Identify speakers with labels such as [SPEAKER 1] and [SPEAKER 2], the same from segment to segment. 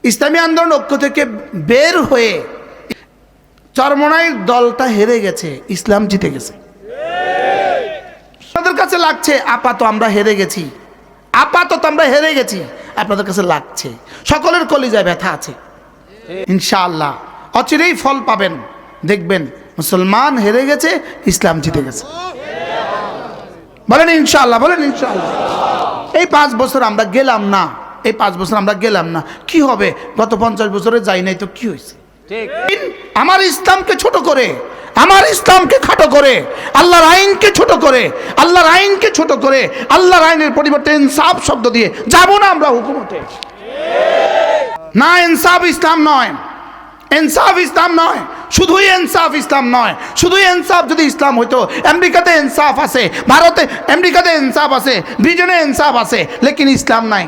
[SPEAKER 1] ইসলামী আন্দোলন ঐক্য থেকে বের হয়ে চরমনাইয়ের দলটা হেরে গেছে, ইসলাম জিতে গেছে। আপনাদের কাছে লাগছে আপাতত আমরা হেরে গেছি, আপাতত আমরা হেরে গেছি, আপনাদের কাছে লাগছে, সকলের কলিজায় ব্যথা আছে। ইনশাআল্লাহ অচিরেই ফল পাবেন, দেখবেন মুসলমান হেরে গেছে, ইসলাম জিতে গেছে। বলেন ইনশাআল্লাহ, বলেন ইনশাআল্লাহ। এই 5 বছর আমরা গেলাম না, এই 5 বছর আমরা গেলাম না, কি হবে? গত 50 বছরে যাই নাই তো কি হয়েছে? আমার ইসলামকে ছোট করে, আমার ইসলামকে খাটো করে, আল্লাহর আইনকে ছোট করে, আল্লাহর আইনকে ছোট করে, আল্লাহর আইনের পরিবর্তে ইনসাফ শব্দ দিয়ে যাব না আমরা হুকুমতে। না, ইনসাফ ইসলাম নয়, ইনসাফ ইসলাম নয়, শুধুই ইনসাফ ইসলাম নয়। শুধুই ইনসাফ যদি ইসলাম হইতো, আমেরিকাতে ইনসাফ আছে, ভারতে আমেরিকাতে ইনসাফ আছে, ব্রিটেনে ইনসাফ আছে, লেকিন ইসলাম নাই।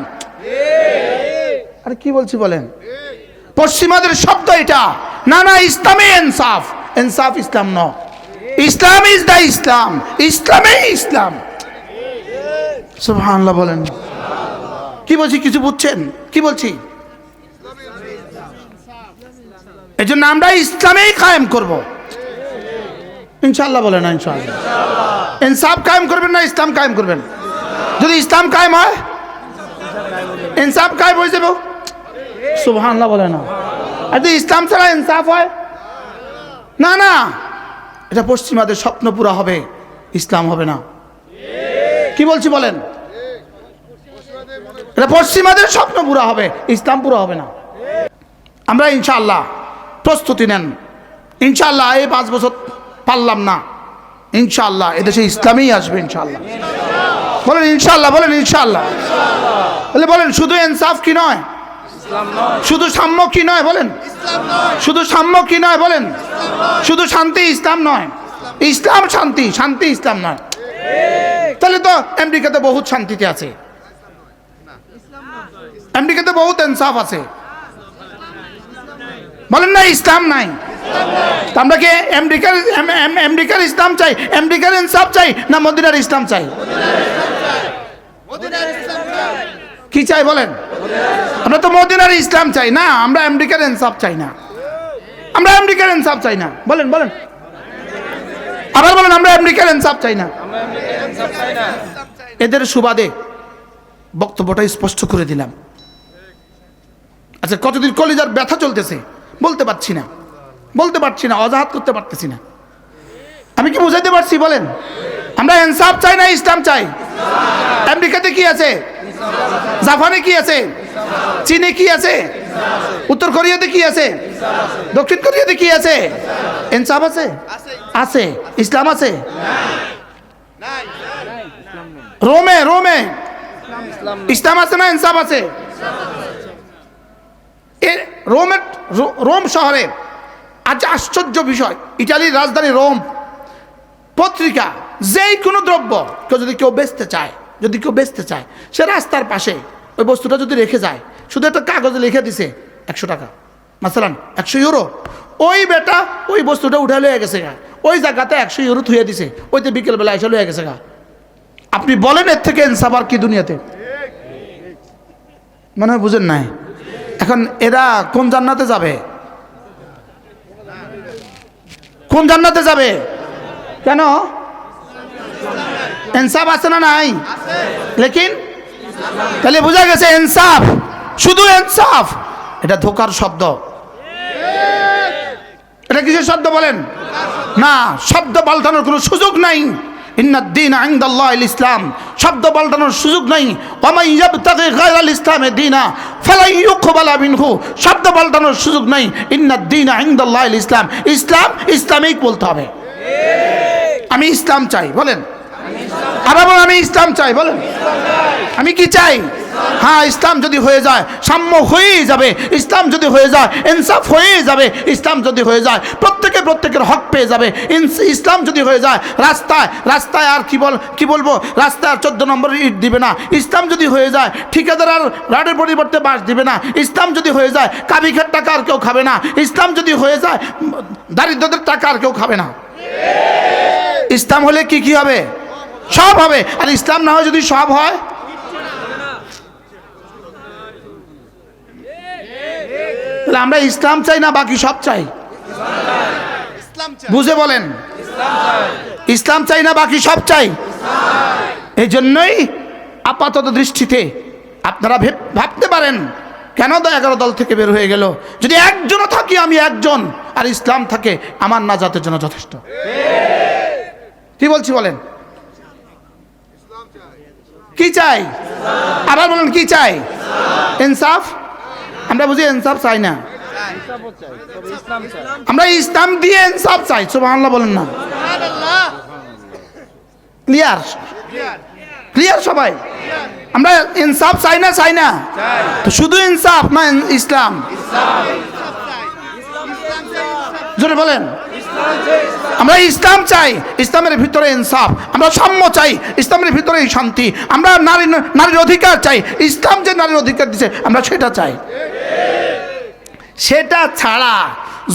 [SPEAKER 1] আরে কি বলছি বলেন? পশ্চিমাদের শব্দ এটা। না না, ইসলামে ইনসাফ, ইনসাফ ইসলাম নয়। ইসলাম ইজ দা ইসলাম, ইসলামে ইসলাম। সুবহানাল্লাহ বলেন। কি বলছি কিছু বুঝছেন? কি বলছি? এই জন্য আমরা ইসলামেই কায়েম করব ইনশাআল্লাহ। বলেন না ইনশাআল্লাহ। ইনসাফ কায়েম করবেন না ইসলাম কায়েম করবেন? যদি ইসলাম কায়েম হয়, ইনসাফ কায়েম হয়ে যাবে। সুবহানাল্লাহ বলে না। আর যদি ইসলাম ছাড়া ইনসাফ হয়, না না, এটা পশ্চিমাদের স্বপ্ন পুরা হবে, ইসলাম হবে না। কি বলছি বলেন? এটা পশ্চিমাদের স্বপ্ন পুরা হবে, ইসলাম পুরা হবে না। আমরা ইনশাআল্লাহ প্রস্তুতি নেন। ইনশাআল্লাহ এই 5 বছর পারলাম না, ইনশাআল্লাহ এদেশে ইসলামই আসবে ইনশাআল্লাহ। বলেন ইনশাআল্লাহ, বলেন ইনশাআল্লাহ। বলেন শুধু ইনসাফ কি নয়, শুধু সাম্য কি নয়, বলেন শুধু সাম্য কি নয়, বলেন শুধু শান্তি ইসলাম নয়, ইসলাম শান্তি, শান্তি ইসলাম নয়। তাহলে তো আমেরিকাতে বহুত শান্তিতে আছে, আমেরিকাতে বহুত ইনসাফ আছে, বলেন না ইসলাম নাই। আমরা কি আমেরিকার ইসলাম চাই, আমেরিকার ইনসাফ চাই, না মদিনার ইসলাম চাই? কি চাই বলেন? আমরা তো মদিনার ইসলাম চাই না, আমরা আমেরিকার ইনসাফ চাই না, আমরা আমেরিকার ইনসাফ চাই না। বলেন বলেন, আবার বলেন, আমরা আমেরিকার ইনসাফ চাই না। এদের সুবাদে বক্তব্যটা স্পষ্ট করে দিলাম। আচ্ছা, কতদিন কলিজার ব্যথা চলতেছে, বলতে পারছি না, বলতে পারছি না, অজাহাত করতে পারতেছি না। আমি কি বুঝাইতে পারছি বলেন? আমরা ইনসাফ চাই না ইসলাম চাই। আমেরিকাতে কি আছে, জাপানে কি আছে, চীনে কি আছে, উত্তর কোরিয়াতে কি আছে, দক্ষিণ কোরিয়াতে কি আছে? ইনসাফ আছে? আছে। ইসলাম আছে? রোমে, রোমে ইসলাম আছে না ইনসাফ আছে? রোম শহরে আজ আশ্চর্য বিষয়, ইটালির রাজধানী রোম, পত্রিকা যেই কোনো দ্রব্য যদি কেউ বেচতে চায়, যদি কেউ বেচতে চায়, সে রাস্তার পাশে ওই বস্তুটা যদি রেখে যায়, শুধু একটা কাগজে লিখে দিছে 100 টাকা, মাসালান 100 ইউরো, ওই বেটা ওই বস্তুটা উঠে লয়ে গেছে গা, ওই জায়গাতে 100 ইউরো থুয়ে দিছে, ওইতে বিকেলবেলা এসে লয়ে গেছে গা। আপনি বলেন এর থেকে ইনসাফ আর কি দুনিয়াতে? মনে হয় বুঝেন নাই। এখন এরা কোন জান্নাতে যাবে? কোন জান্নাতে যাবে? কেন? ইনসাফ আছে না নাই? লেকিন তাহলে বোঝা গেছে ইনসাফ, শুধু ইনসাফ, এটা ধোকার শব্দ। এটা কিসের শব্দ বলেন? না, শব্দ পাল্টানোর কোনো সুযোগ নাই। ইন্নাদ-দীন ইনদাল্লাহিল ইসলাম, শব্দ পাল্টানোর সুযোগ নাই। ওয়ামান ইয়াবতাগি গায়রাল ইসলামি দীনা ফালা ইউকবালা মিনহু, শব্দ পাল্টানোর সুযোগ নাই। ইন্নাদ-দীন ইনদাল্লাহিল ইসলাম, ইসলাম ইসলামিক বলতে হবে। আমি ইসলাম চাই, বলেন। আবার বলেন, আমি ইসলাম চাই, বলেন। আমি কি চাই? হ্যাঁ, ইসলাম যদি হয়ে যায় সাম্য হয়েই যাবে, ইসলাম যদি হয়ে যায় ইনসাফ হয়েই যাবে, ইসলাম যদি হয়ে যায় প্রত্যেকে প্রত্যেকের হক পেয়ে যাবে, ইসলাম যদি হয়ে যায় রাস্তায় রাস্তায় আর কি বলবো, রাস্তায় আর 14 নম্বরের ইট দিবে না, ইসলাম যদি হয়ে যায় ঠিকাদার আর রাডের পরিবর্তে বাস দিবে না, ইসলাম যদি হয়ে যায় কাবিখের টাকা আর কেউ খাবে না, ইসলাম যদি হয়ে যায় দারিদ্রদের টাকা আর কেউ খাবে না। ইসলাম হলে কি কি হবে? সব হবে। আর ইসলাম না হয় যদি সব হয়, তাহলে আমরা ইসলাম চাই না বাকি সব চাই? বুঝে বলেন, ইসলাম চাই না বাকি সব চাই? এই জন্যই আপাতত দৃষ্টিতে আপনারা ভাবতে পারেন কেন 11 দল থেকে বের হয়ে গেল? যদি একজনও থাকি আমি একজন, আর ইসলাম থাকে, আমার নাজাতের জন্য যথেষ্ট। কি বলছি বলেন? কি চাই? আবার বলেন কি চাই? ইনসাফ। আমরা বুঝি ইনসাফ চাই না, আমরা ইসলাম দিয়ে ইনসাফ চাই। সুবহানাল্লাহ বলেন না? ক্লিয়ার? ক্লিয়ার সবাই? আমরা ইনসাফ চাই না? চাই না তো শুধু ইনসাফ না ইসলাম? জোরে বলেন। আমরা ইসলাম চাই, ইসলামের ভিতরে ইনসাফ। আমরা সাম্য চাই, ইসলামের ভিতরে শান্তি। আমরা নারীর অধিকার চাই, ইসলাম যে নারীর অধিকার দিছে আমরা সেটা চাই। সেটা ছাড়া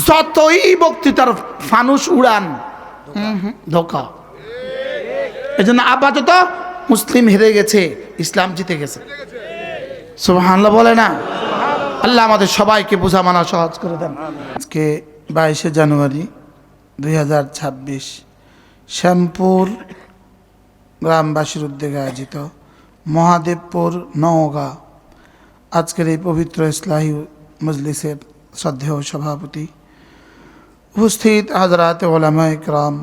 [SPEAKER 1] যতই বক্তৃতার ফানুস উড়ান, ধোঁকা। এই জন্য আপাতত মুসলিম হেরে গেছে, ইসলাম জিতে গেছে। সুবহানাল্লাহ বলে না? আল্লাহ আমাদের সবাইকে বোঝা মানা সহজ করে দেন। আজকে 22শে জানুয়ারি 2026 শ্যামপুর গ্রামবাসীর উদ্যোগে আয়োজিত মহাদেবপুর নওগাঁ আজকের এই পবিত্র ইসলাহি মজলিসের শ্রদ্ধেয় সভাপতি, উপস্থিত হাজরাতে ওলামায়ে ইকরাম,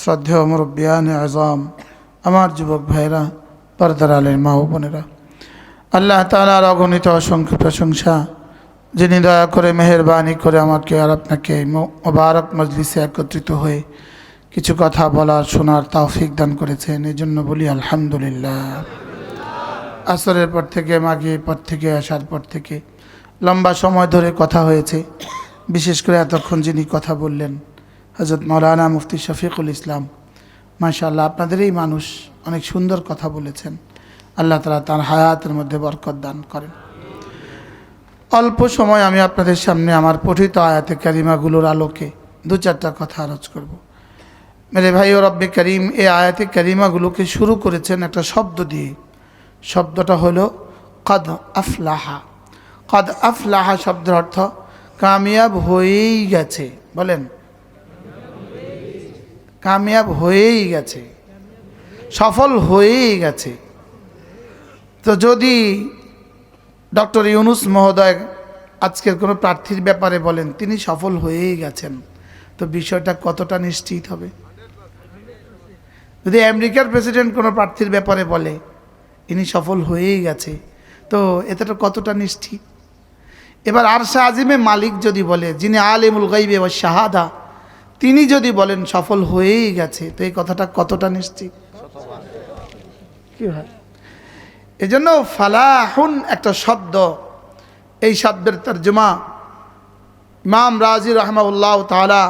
[SPEAKER 1] শ্রদ্ধেয় মুরব্বিয়ানে আযম, আমার যুবক ভাইরা, পর্দার আলের মা ও বোনেরা, আল্লাহ তাআলার অগণিত অসংখ্য প্রশংসা, যিনি দয়া করে মেহেরবানি করে আমাকে আর আপনাকে মোবারক মজলিসে একত্রিত হয়ে কিছু কথা বলার শোনার তৌফিক দান করেছেন। এই জন্য বলি আলহামদুলিল্লাহ। আসরের পর থেকে, মাগরিবের পর থেকে, আসার পর থেকে লম্বা সময় ধরে কথা হয়েছে। বিশেষ করে এতক্ষণ যিনি কথা বললেন হযরত মাওলানা মুফতি শফিকুল ইসলাম, মাশাআল্লাহ আপনাদেরই মানুষ, অনেক সুন্দর কথা বলেছেন। আল্লাহ তাআলা তার হায়াতের মধ্যে বরকত দান করেন। অল্প সময় আমি আপনাদের সামনে আমার পঠিত আয়াতে কারিমাগুলোর আলোকে 2-4টা কথা আরজ করব। মেরে ভাই ও রব্বে করিম এই আয়াতে কারিমাগুলোকে শুরু করেছেন একটা শব্দ দিয়ে। শব্দটা হলো কদ আফলাহা। কদ আফলাহা শব্দের অর্থ কামিয়াব হয়েই গেছে। বলেন, কামিয়াব হয়েই গেছে, সফল হয়েই গেছে। তো যদি ডক্টর ইউনুস মহোদয় আজকের কোনো প্রার্থীর ব্যাপারে বলেন তিনি সফল হয়েই গেছেন, তো বিষয়টা কতটা নিশ্চিত হবে? যদি আমেরিকার প্রেসিডেন্ট কোনো প্রার্থীর ব্যাপারে বলে ইনি সফল হয়েই গেছে, তো এতটা কতটা নিশ্চিত? এবার আরশে আজিমে মালিক যদি বলে, যিনি আলিমুল গায়বি ওয়াশ শাহাদা, তিনি যদি বলেন সফল হয়েই গেছে, তো এই কথাটা কতটা নিশ্চিত? কি হয়? এজন্য ফালাহুন একটা শব্দ, এই শব্দের তরজমা ইমাম রাজি রাহমাহুল্লাহ তাআলা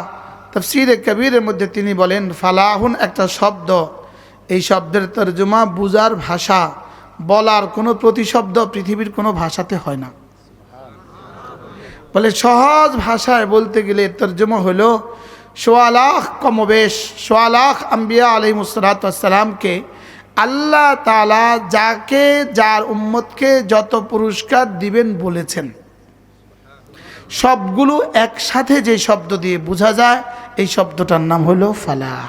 [SPEAKER 1] তাফসীরে কবীরের মধ্যে তিনি বলেন ফালাহুন একটা শব্দ, এই শব্দের তরজমা বুজার ভাষা, বলার কোনো প্রতিশব্দ পৃথিবীর কোনো ভাষাতে হয় না। বলে সহজ ভাষায় বলতে গেলে তরজমা হলো ১৬ লাখ কমবেশ ১৬ লাখ আম্বিয়া আলাইহিমুসসালাতু ওয়াসসালামকে আল্লাহ তাআলা যাকে যার উম্মতকে যত পুরস্কার দিবেন বলেছেন, সবগুলো একসাথে যে শব্দ দিয়ে বোঝা যায়, এই শব্দটার নাম হলো ফালাহ।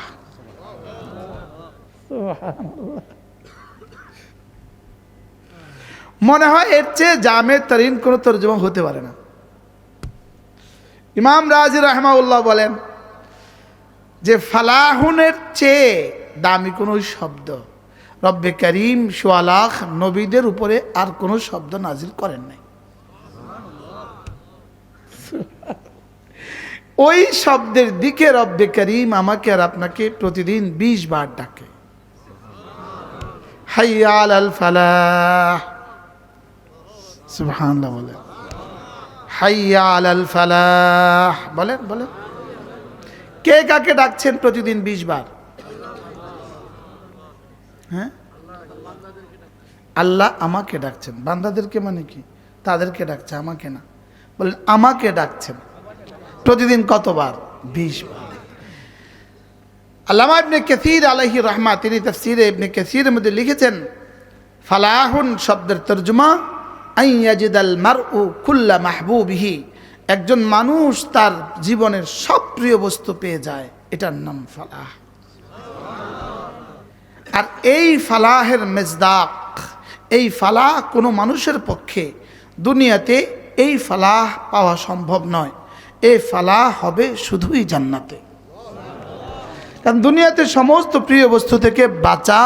[SPEAKER 1] মনে হয় এর চেয়ে জামে তরিন কোনো তরজমা হতে পারে না। ইমাম রাজি রাহমাহুল্লাহ বলেন যে ফালাহুনের চেয়ে দামি কোনো শব্দ রব্বে করিম ১৬ লাখ নবীদের উপরে আর কোনো শব্দ নাজিল করেন নাই। ওই শব্দের দিকে রব্বে করিম আমাকে আর আপনাকে প্রতিদিন ২০ বার ডাকে, হাইয়া আলাল ফালাহ। সুবহানাল্লাহ বলেন, হাইয়া আলাল ফালাহ বলেন। বলেন কে কাকে ডাকছেন প্রতিদিন ২০ বার? হ্যাঁ, আল্লাহ আমাকে ডাকছেন। বান্দাদেরকে মানে কি? তাদেরকে ডাকছে, আমাকে না। বলেন আমাকে ডাকছেন প্রতিদিন কতবার? ২০ বার। আল্লামা ইবনে কাসির আলাইহি রাহমাহ তিনি তাফসীরে ইবনে কাসিরের মধ্যে লিখেছেন ফালাহুন শব্দের তরজমা আন ইয়াজিদাল মারউ কুল্লা মাহবুবিহি, একজন মানুষ তার জীবনের সব প্রিয় বস্তু পেয়ে যায়, এটার নাম ফালাহ। আর এই ফালাহের মেজদাক, এই ফালাহ কোনো মানুষের পক্ষে দুনিয়াতে এই ফালাহ পাওয়া সম্ভব নয়। এই ফালাহ হবে শুধুই জান্নাতে। কারণ দুনিয়াতে সমস্ত প্রিয় বস্তু থেকে বাঁচা,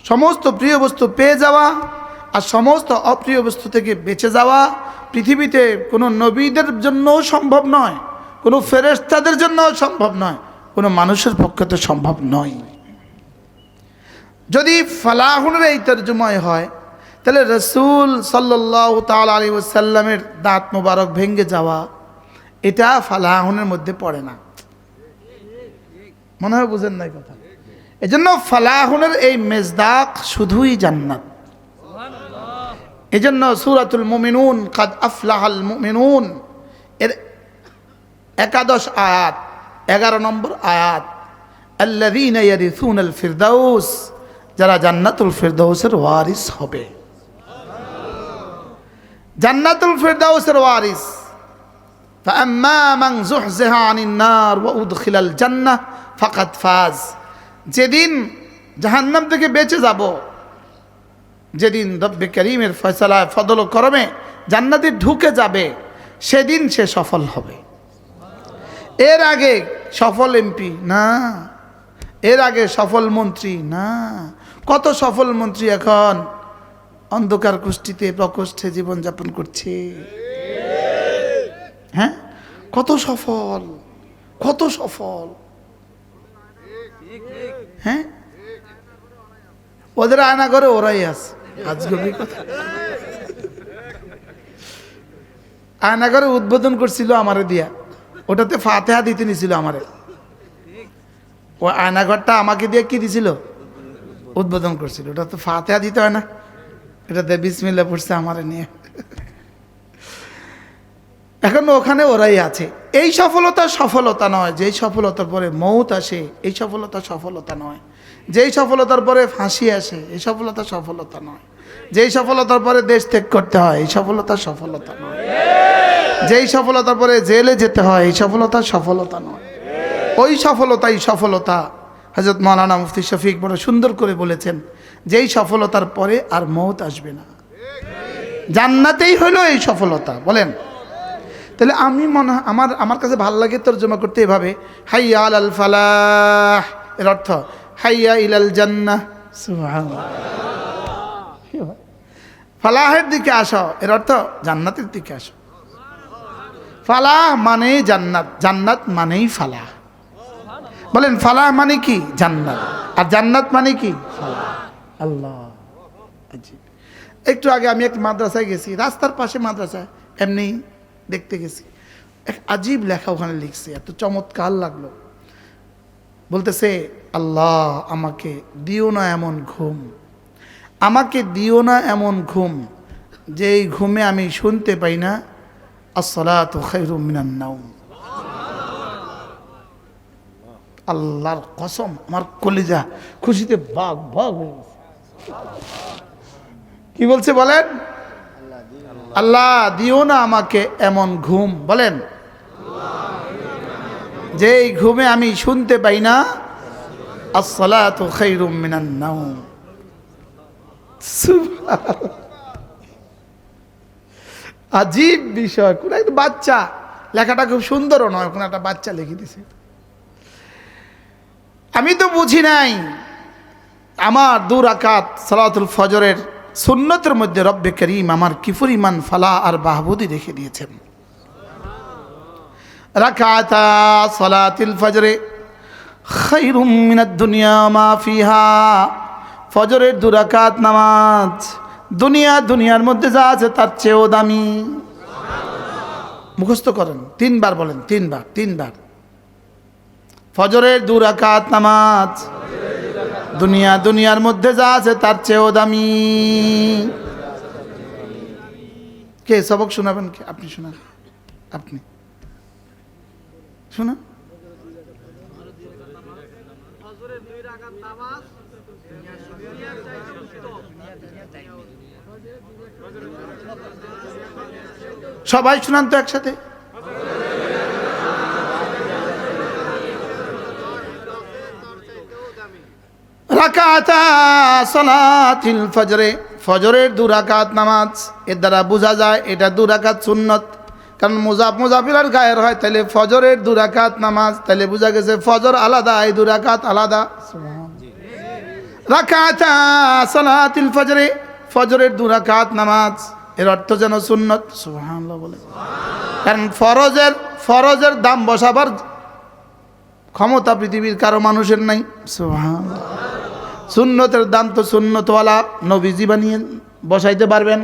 [SPEAKER 1] সমস্ত প্রিয় বস্তু পেয়ে যাওয়া আর সমস্ত অপ্রিয় বস্তু থেকে বেঁচে যাওয়া পৃথিবীতে কোনো নবীদের জন্যও সম্ভব নয়, কোনো ফেরেশতাদের জন্যও সম্ভব নয়, কোনো মানুষের পক্ষে তো সম্ভব নয়। যদি ফালাহুনের এই তর্জমায় হয় তাহলে রসুল সাল্লাল্লাহু তাআলা আলাইহি ওয়াসাল্লামের দাঁত মোবারক ভেঙে যাওয়া এটা ফালাহুনের মধ্যে পড়ে না। মনে হয় বুঝেন নাই কথা। এজন্য ফালাহুনের এই মেজদাক শুধুই জান্নাত। এজন্য সূরাতুল মুমিনুন কাদ আফলাহাল মুমিনুন এর 11 আয়াত 11 নম্বর আয়াত, আল্লাযীনা ইয়ারিসুনাল ফিরদাউস, যারা জান্নাতুল ফিরদাউসের ওয়ারিস হবে। জান্নাতুল ফিরদাউসের ওয়ারিস। ফাআম্মা মান যুহযিহা আনিন নার ওয়া উদখিলাল জান্নাহ ফাকাদ ফাজ। যেদিন জাহান্নাম থেকে বেঁচে যাব, যেদিন রব্বে করিমের ফয়সালা ফদল ও করমে জান্নাতে ঢুকে যাবে, সেদিন সে সফল হবে। এর আগে সফল এমপি না, এর আগে সফল মন্ত্রী না। কত সফল মন্ত্রী এখন অন্ধকার কুষ্ঠিতে প্রকোষ্ঠে জীবনযাপন করছে। হ্যাঁ, কত সফল, কত সফল। হ্যাঁ, ওদের আয়না করে ওরাই আছে। আজগবি কথা। আয়না করে উদ্বোধন করছিল আমারে দিয়া, ওটাতে ফাতিহা দিতে নিছিল আমারে। ও আয়নাঘরটা আমাকে দিয়ে কি দিছিল? উদ্বোধন করছিল। ওটা তো ফাতিহা দিতে হয় না, এটাতে বিসমিল্লাহ পড়ছে আমারে নিয়ে। এখন ওখানে ওরাই আছে। এই সফলতা সফলতা নয়। যেই সফলতার পরে মৌত আসে এই সফলতা সফলতা নয়। যেই সফলতার পরে ফাঁসি আসে এই সফলতা সফলতা নয়। যেই সফলতার পরে দেশ ত্যাগ করতে হয় এই সফলতা সফলতা নয়। যেই সফলতার পরে জেলে যেতে হয় এই সফলতা সফলতা নয়। ওই সফলতাই সফলতা। হযরত মাওলানা মুফতি শফিক বড় সুন্দর করে বলেছেন, যেই সফলতার পরে আর মৌত আসবে না, জান্নাতেই হলো এই সফলতা। বলেন, তাহলে আমি মনে আমার কাছে ভালো লাগে তরজমা করতে এভাবে, হাইয়া আলাল ফালাহ এর অর্থ হাইয়া ইলাল জান্নাহ। সুবহানাল্লাহ। ফালাহের দিকে আসো এর অর্থ জান্নাতের দিকে আসো। ফালাহ মানে জান্নাত, জান্নাত মানেই ফালাহ। বলেন, ফালাহ মানে কি? জান্নাত। আর জান্নাত মানে কি? ফালাহ। আল্লাহ, একটু আগে আমি একটা মাদ্রাসায় গেছি, রাস্তার পাশে মাদ্রাসা, এমনি দেখতে গেছি, এক আজীব লেখা ওখানে লিখছে, এত চমৎকার লাগলো। বলতেছে, আল্লাহ আমাকে দিও না এমন ঘুম, আমাকে দিও না এমন ঘুম যেই ঘুমে আমি শুনতে পাই না আসসালাতু খায়রুম মিনান নাওম। আল্লাহর কসম, আমার কলিজা খুশিতে বাগ বাগ হয়ে গেছে। কি বলছে বলেন? আল্লাহ দিও না আমাকে এমন ঘুম, বলেন, যেই ঘুমে আমি শুনতে পাই না আসসালাতু খায়রুম মিনান নাওম। আজীব বিষয়। কোন একটা বাচ্চা, লেখাটা খুব সুন্দরও নয়, কোন একটা বাচ্চা লিখে দিছে। আমি তো বুঝি নাই, আমার 2 রাকাত সালাতুল ফজরের সুন্নতের মধ্যে রব্বে করিম আমার কি পরিমাণ ফালাহ আর বাহবুদি রেখে দিয়েছেন। রাকাতা সালাতুল ফজরে খায়রুম মিনাদ দুনিয়া মা ফিহা। ফজরের 2 রাকাত নামাজ দুনিয়ার মধ্যে যা আছে তার চেয়েও দামি। মুখস্থ করেন, 3 বার বলেন, 3 বার। ফজরের 2 রাকাত নামাজ দুনিয়ার মধ্যে যা আছে তার চেয়েও দামি। কে সবক শোনাবেন? কে? আপনি শোনান, আপনি শোনান। সবাই শুনান তো একসাথে। রাকাতা সালাতিল ফজরে, ফজরের 2 রাকাত নামাজ। এর দ্বারা বোঝা যায় এটা 2 রাকাত সুন্নত, কারণ মুজাফিরার গায়ের হয়, তাহলে ফজরের 2 রাকাত নামাজ, তাহলে বোঝা গেছে ফজর আলাদা, এই 2 রাকাত আলাদা। রাকাতা সালাতিল ফজরে, ফজরের 2 রাকাত নামাজ, এর অর্থ যেন সুন্নত। সুবহানাল্লাহ বলে, কারণ ফরজের দাম বসাবার ক্ষমতা পৃথিবীর কারো মানুষের নাই। সুবহানাল্লাহ। সুন্নতের দাম তো সুন্নতওয়ালা নবীজি বানিয়ে বসাইতে পারবেন,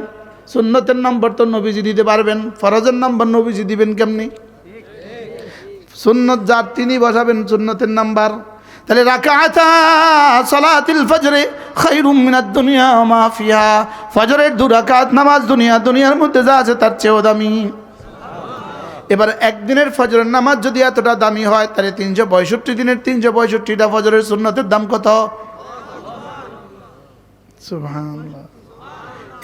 [SPEAKER 1] সুন্নতের নম্বর তো নবীজি দিতে পারবেন, ফরজের নম্বর নবীজি দিবেন কেমনি? সুন্নত যার তিনি বসাবেন সুন্নতের নাম্বার। তাহলে রাকাতা সালাতিল ফজরে খায়রুম মিনাদ দুনিয়া ওয়া মা ফিহা, ফজরের 2 রাকাত নামাজ দুনিয়ার মধ্যে যা আছে তার চেয়েও দামি। এবার একদিনের ফজরের নামাজ যদি এতটা দামি হয়, তাহলে 365 দিনের 365টা ফজরের সুন্নতের দাম কত? সুবহানাল্লাহ।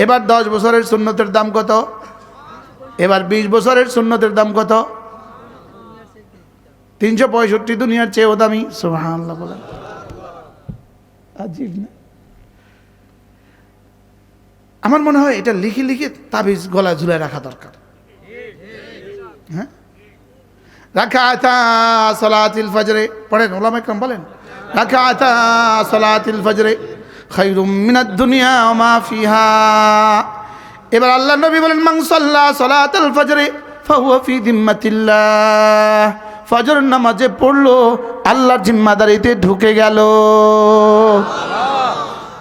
[SPEAKER 1] এবার 10 বছরের সুন্নতের দাম কত? এবার 20 বছরের সুন্নতের দাম কত? 365 দুনিয়ার চেয়েও দামি। সুবহানাল্লাহ বলেন, আজীব না? আমার মনে হয় এটা লিখে লিখে তাবিজ গলায় ঝুলে রাখা দরকার। হ্যাঁ, রাকাতা সালাতিল ফজরে পড়েন, ওলামা ইকরাম বলেন রাকাতা সালাতিল ফজরে খায়রুম মিনাদ দুনিয়া ওয়া মা ফিহা। এবার আল্লাহ নবী বলেন মান সাল্লা সালাতাল ফজরে ফাহুয়া ফি জিম্মাতিল্লাহ, ফজর নামাজে পড়লো আল্লাহর জিম্মাদারিতে ঢুকে গেল।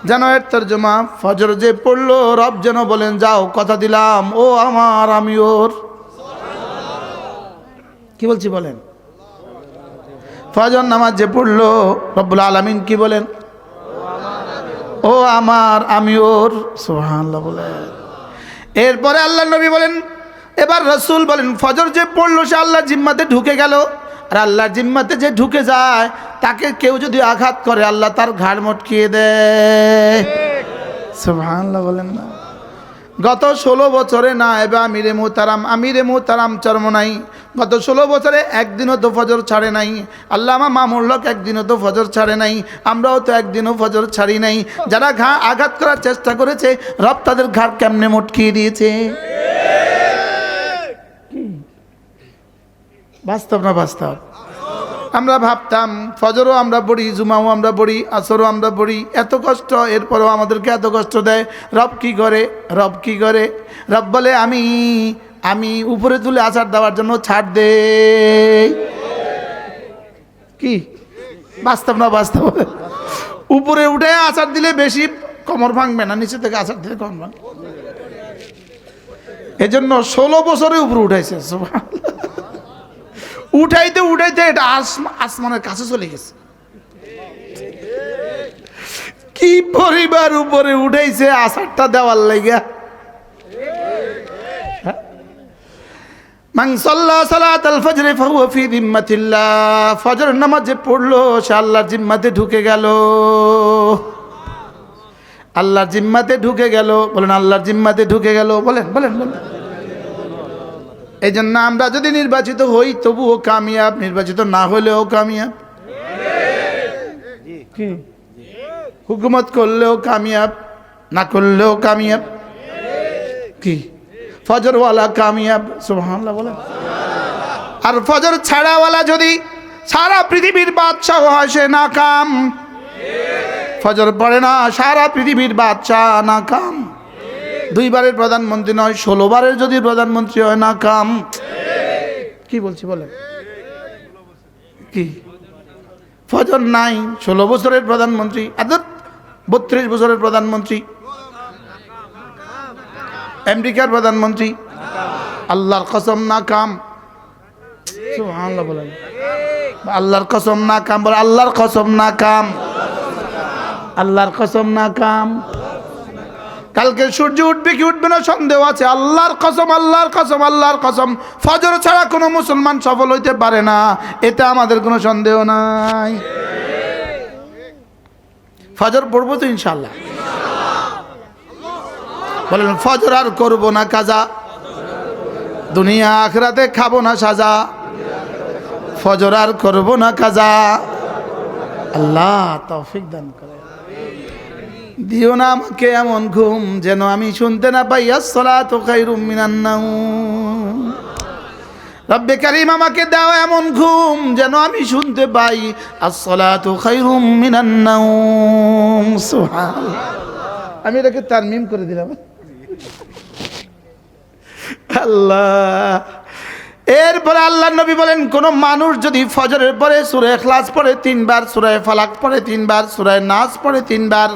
[SPEAKER 1] জানো এর তরজমা, ফজর যে পড়লো রব যেন বলেন যাও কথা দিলাম ও আমার আমি ওর। কি বলছি বলেন? ফজর নামাজ যে পড়লো রব্বুল আলামিন কি বলেন? ও আমার আমি ওর। সুবহানাল্লাহ বলেন। এরপরে আল্লাহ নবী বলেন, এবার রাসূল বলেন ফজর যে পড়লো সে আল্লাহর জিম্মাতে ঢুকে গেল। আর আল্লাহর জিম্মাতে যে ঢুকে যায় তাকে কেউ যদি আঘাত করে আল্লাহ তার ঘাড় মটকিয়ে দেয়। সুবহানাল্লাহ বলেন না? গত 16 বছরে না এবে আমিরে মুহতারাম চরমনাই গত 16 বছরে একদিনও তো ফজর ছাড়ে নাই। আল্লামা মামুনুল হক একদিনও তো ফজর ছাড়ে নাই, আমরাও তো একদিনও ফজর ছাড়ি নাই। যারা আঘাত করার চেষ্টা করেছে রব তাদের ঘাড় কেমনে মটকিয়ে দিয়েছে। বাস্তব না বাস্তব? আমরা ভাবতাম ফজরও আমরা পড়ি, জুমাও আমরা পড়ি, আসরও আমরা পড়ি, এত কষ্ট, এরপরও আমাদেরকে এত কষ্ট দেয়। রব কি করে? রব বলে আমি উপরে তুলে আছাড় দেওয়ার জন্য ছাড় দে। কি বাস্তব না বাস্তব? উপরে উঠে আছাড় দিলে বেশি কোমর ভাঙবে না, নিচে থেকে আছাড় দিলে কোমর ভাঙবে। এজন্য 16 বছরে উপরে উঠাইছে। উঠাইতে এটা আসমানের কাছে চলে গেছে। কি পরিবার উপরে উঠাইছে আছাড়টা দেওয়ার লাইগা। মান সাল্লা সালাতাল ফজরে ফাহুয়া ফি জিম্মাতিল্লাহ, ফজর নামাজ যে পড়লো সে আল্লাহর জিম্মাতে ঢুকে গেল। আল্লাহর জিম্মাতে ঢুকে গেল। বলেন আল্লাহর জিম্মাতে ঢুকে গেল। বলেন। এই জন্য আমরা যদি নির্বাচিত হই তবুও কামিয়াব, নির্বাচিত না হলেও কামিয়াব, হুকুমত করলেও কামিয়াব, না করলেও কামিয়াব। কি ফজরওয়ালা কামিয়াব। সুবহানাল্লাহ বলেন। আর ফজর ছাড়াওয়ালা যদি সারা পৃথিবীর বাদশাহ হয় সে নাকাম। ফজর পড়ে না সারা পৃথিবীর বাদশাহ নাকাম। 2 বারের প্রধানমন্ত্রী নয় 16 বারের যদি প্রধানমন্ত্রী হয় নাকাম। কি বলছি বলেন? কি ফজর নাই 16 বছরের প্রধানমন্ত্রী, 32 বছরের প্রধানমন্ত্রী, আমেরিকার প্রধানমন্ত্রী, আল্লাহর কসম নাকাম। সুবহানাল্লাহ বলেন। আল্লাহর কসম নাকাম। বলে আল্লাহর কসম নাকাম, আল্লাহর কসম নাকাম। কালকে সূর্য উঠবে কি উঠবে না সন্দেহ আছে। আল্লাহর কসম, আল্লাহর কসম, আল্লাহর কসম, ফজর ছাড়া কোনো মুসলমান সফল হইতে পারে না, এতে আমাদের কোনো সন্দেহ নাই। ফজর পড়বো তো ইনশাআল্লাহ। বলেন ফজর আর করবো না কাজা, দুনিয়া আখিরাতে খাবো না সাজা, ফজর আর করবো না কাজা। আল্লাহ তৌফিক দান করে। দিও না আমাকে এমন ঘুম যেন আমি শুনতে না পাই আসসালাতু খায়রুম মিনান নাওম। রব্বে কারীম আমাকে দাও এমন ঘুম যেন আমি শুনতে পাই আসসালাতু খায়রুম মিনান নাওম। সুবহানাল্লাহ। আমি এটাকে তারমিম করে দিলাম। আল্লাহ। এরপরে আল্লাহ নবী বলেন, কোন মানুষ যদি ফজরের পরে সূরা ইখলাস পড়ে 3 বার, সূরা ফালাক পড়ে 3 বার, সূরা নাস পড়ে 3 বার,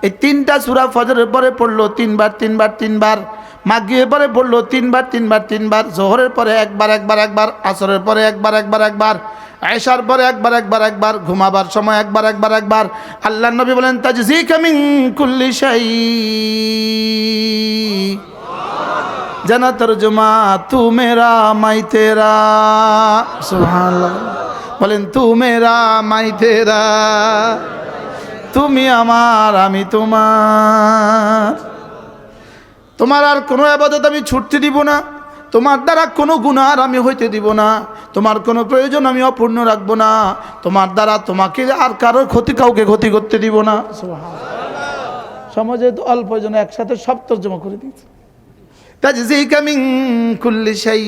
[SPEAKER 1] এই 3টা সূরা ফজরের পরে পড়লো 3 বার 3 বার 3 বার, মাগরিবের পরে পড়লো 3 বার 3 বার 3 বার, জোহরের পরে একবার একবার একবার, আসরের পরে একবার একবার একবার, আয়েশার পরে একবার একবার একবার, ঘুমাবার সময় একবার একবার একবার, আল্লাহ নবী বলেন তাজজিকা মিন কুল্লি শাই। जना तर्जुमा तू मेरा मैं तेरा। सुभानअल्लाह। বলেন तू मेरा मैं तेरा, তুমি আমার আমি তোমার। তোমার আর কোনো ইবাদত আমি ছুটতে দিব না, তোমার দ্বারা কোনো গুনাহ আর আমি হইতে দিব না, তোমার কোনো প্রয়োজন আমি অপূর্ণ রাখবো না, তোমার দ্বারা তোমাকে আর কারোর ক্ষতি কাউকে ক্ষতি করতে দিব না। সুবহানাল্লাহ। সমাজে তো অল্প জন একসাথে সব তর্জমা করে দিয়েছে। তাজজিকা মিন কুল্লি শাই,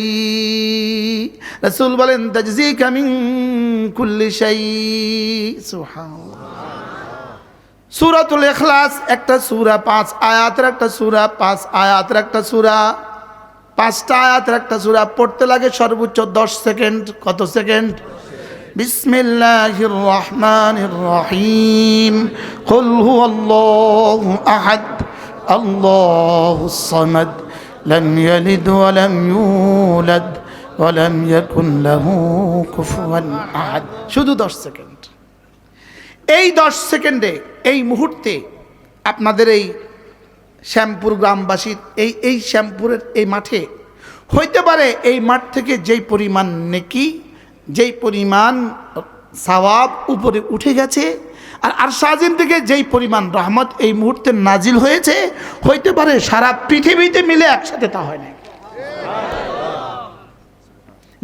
[SPEAKER 1] রাসূল বলেন তাজজিকা মিন কুল্লি শাই। সুবহানাল্লাহ। সূরাতুল ইখলাস একটা সূরা, 5 আয়াতের একটা সূরা, 5 আয়াতের একটা সূরা, 5টা আয়াতের একটা সূরা, পড়তে লাগে সর্বোচ্চ 10 সেকেন্ড। কত সেকেন্ড? বিসমিল্লাহির রহমানির রহিম। কুল হুয়াল্লাহু আহাদ আল্লাহুস সামাদ লাম ইয়ালিদ ওয়া লাম ইউলাদ ওয়া লাম ইয়াকুন লাহু কুফুয়ান আহাদ। শুধু 10 সেকেন্ড। এই 10 সেকেন্ডে, এই মুহূর্তে আপনাদের এই শ্যামপুর গ্রামবাসীর এই শ্যামপুরের এই মাঠে হইতে পারে, এই মাঠ থেকে যেই পরিমাণ নেকি, যেই পরিমাণ সওয়াব উপরে উঠে গেছে, আর আরশ আজিম থেকে যেই পরিমাণ রহমত এই মুহূর্তে নাজিল হয়েছে, হইতে পারে সারা পৃথিবীতে মিলে একসাথে তা হয় না।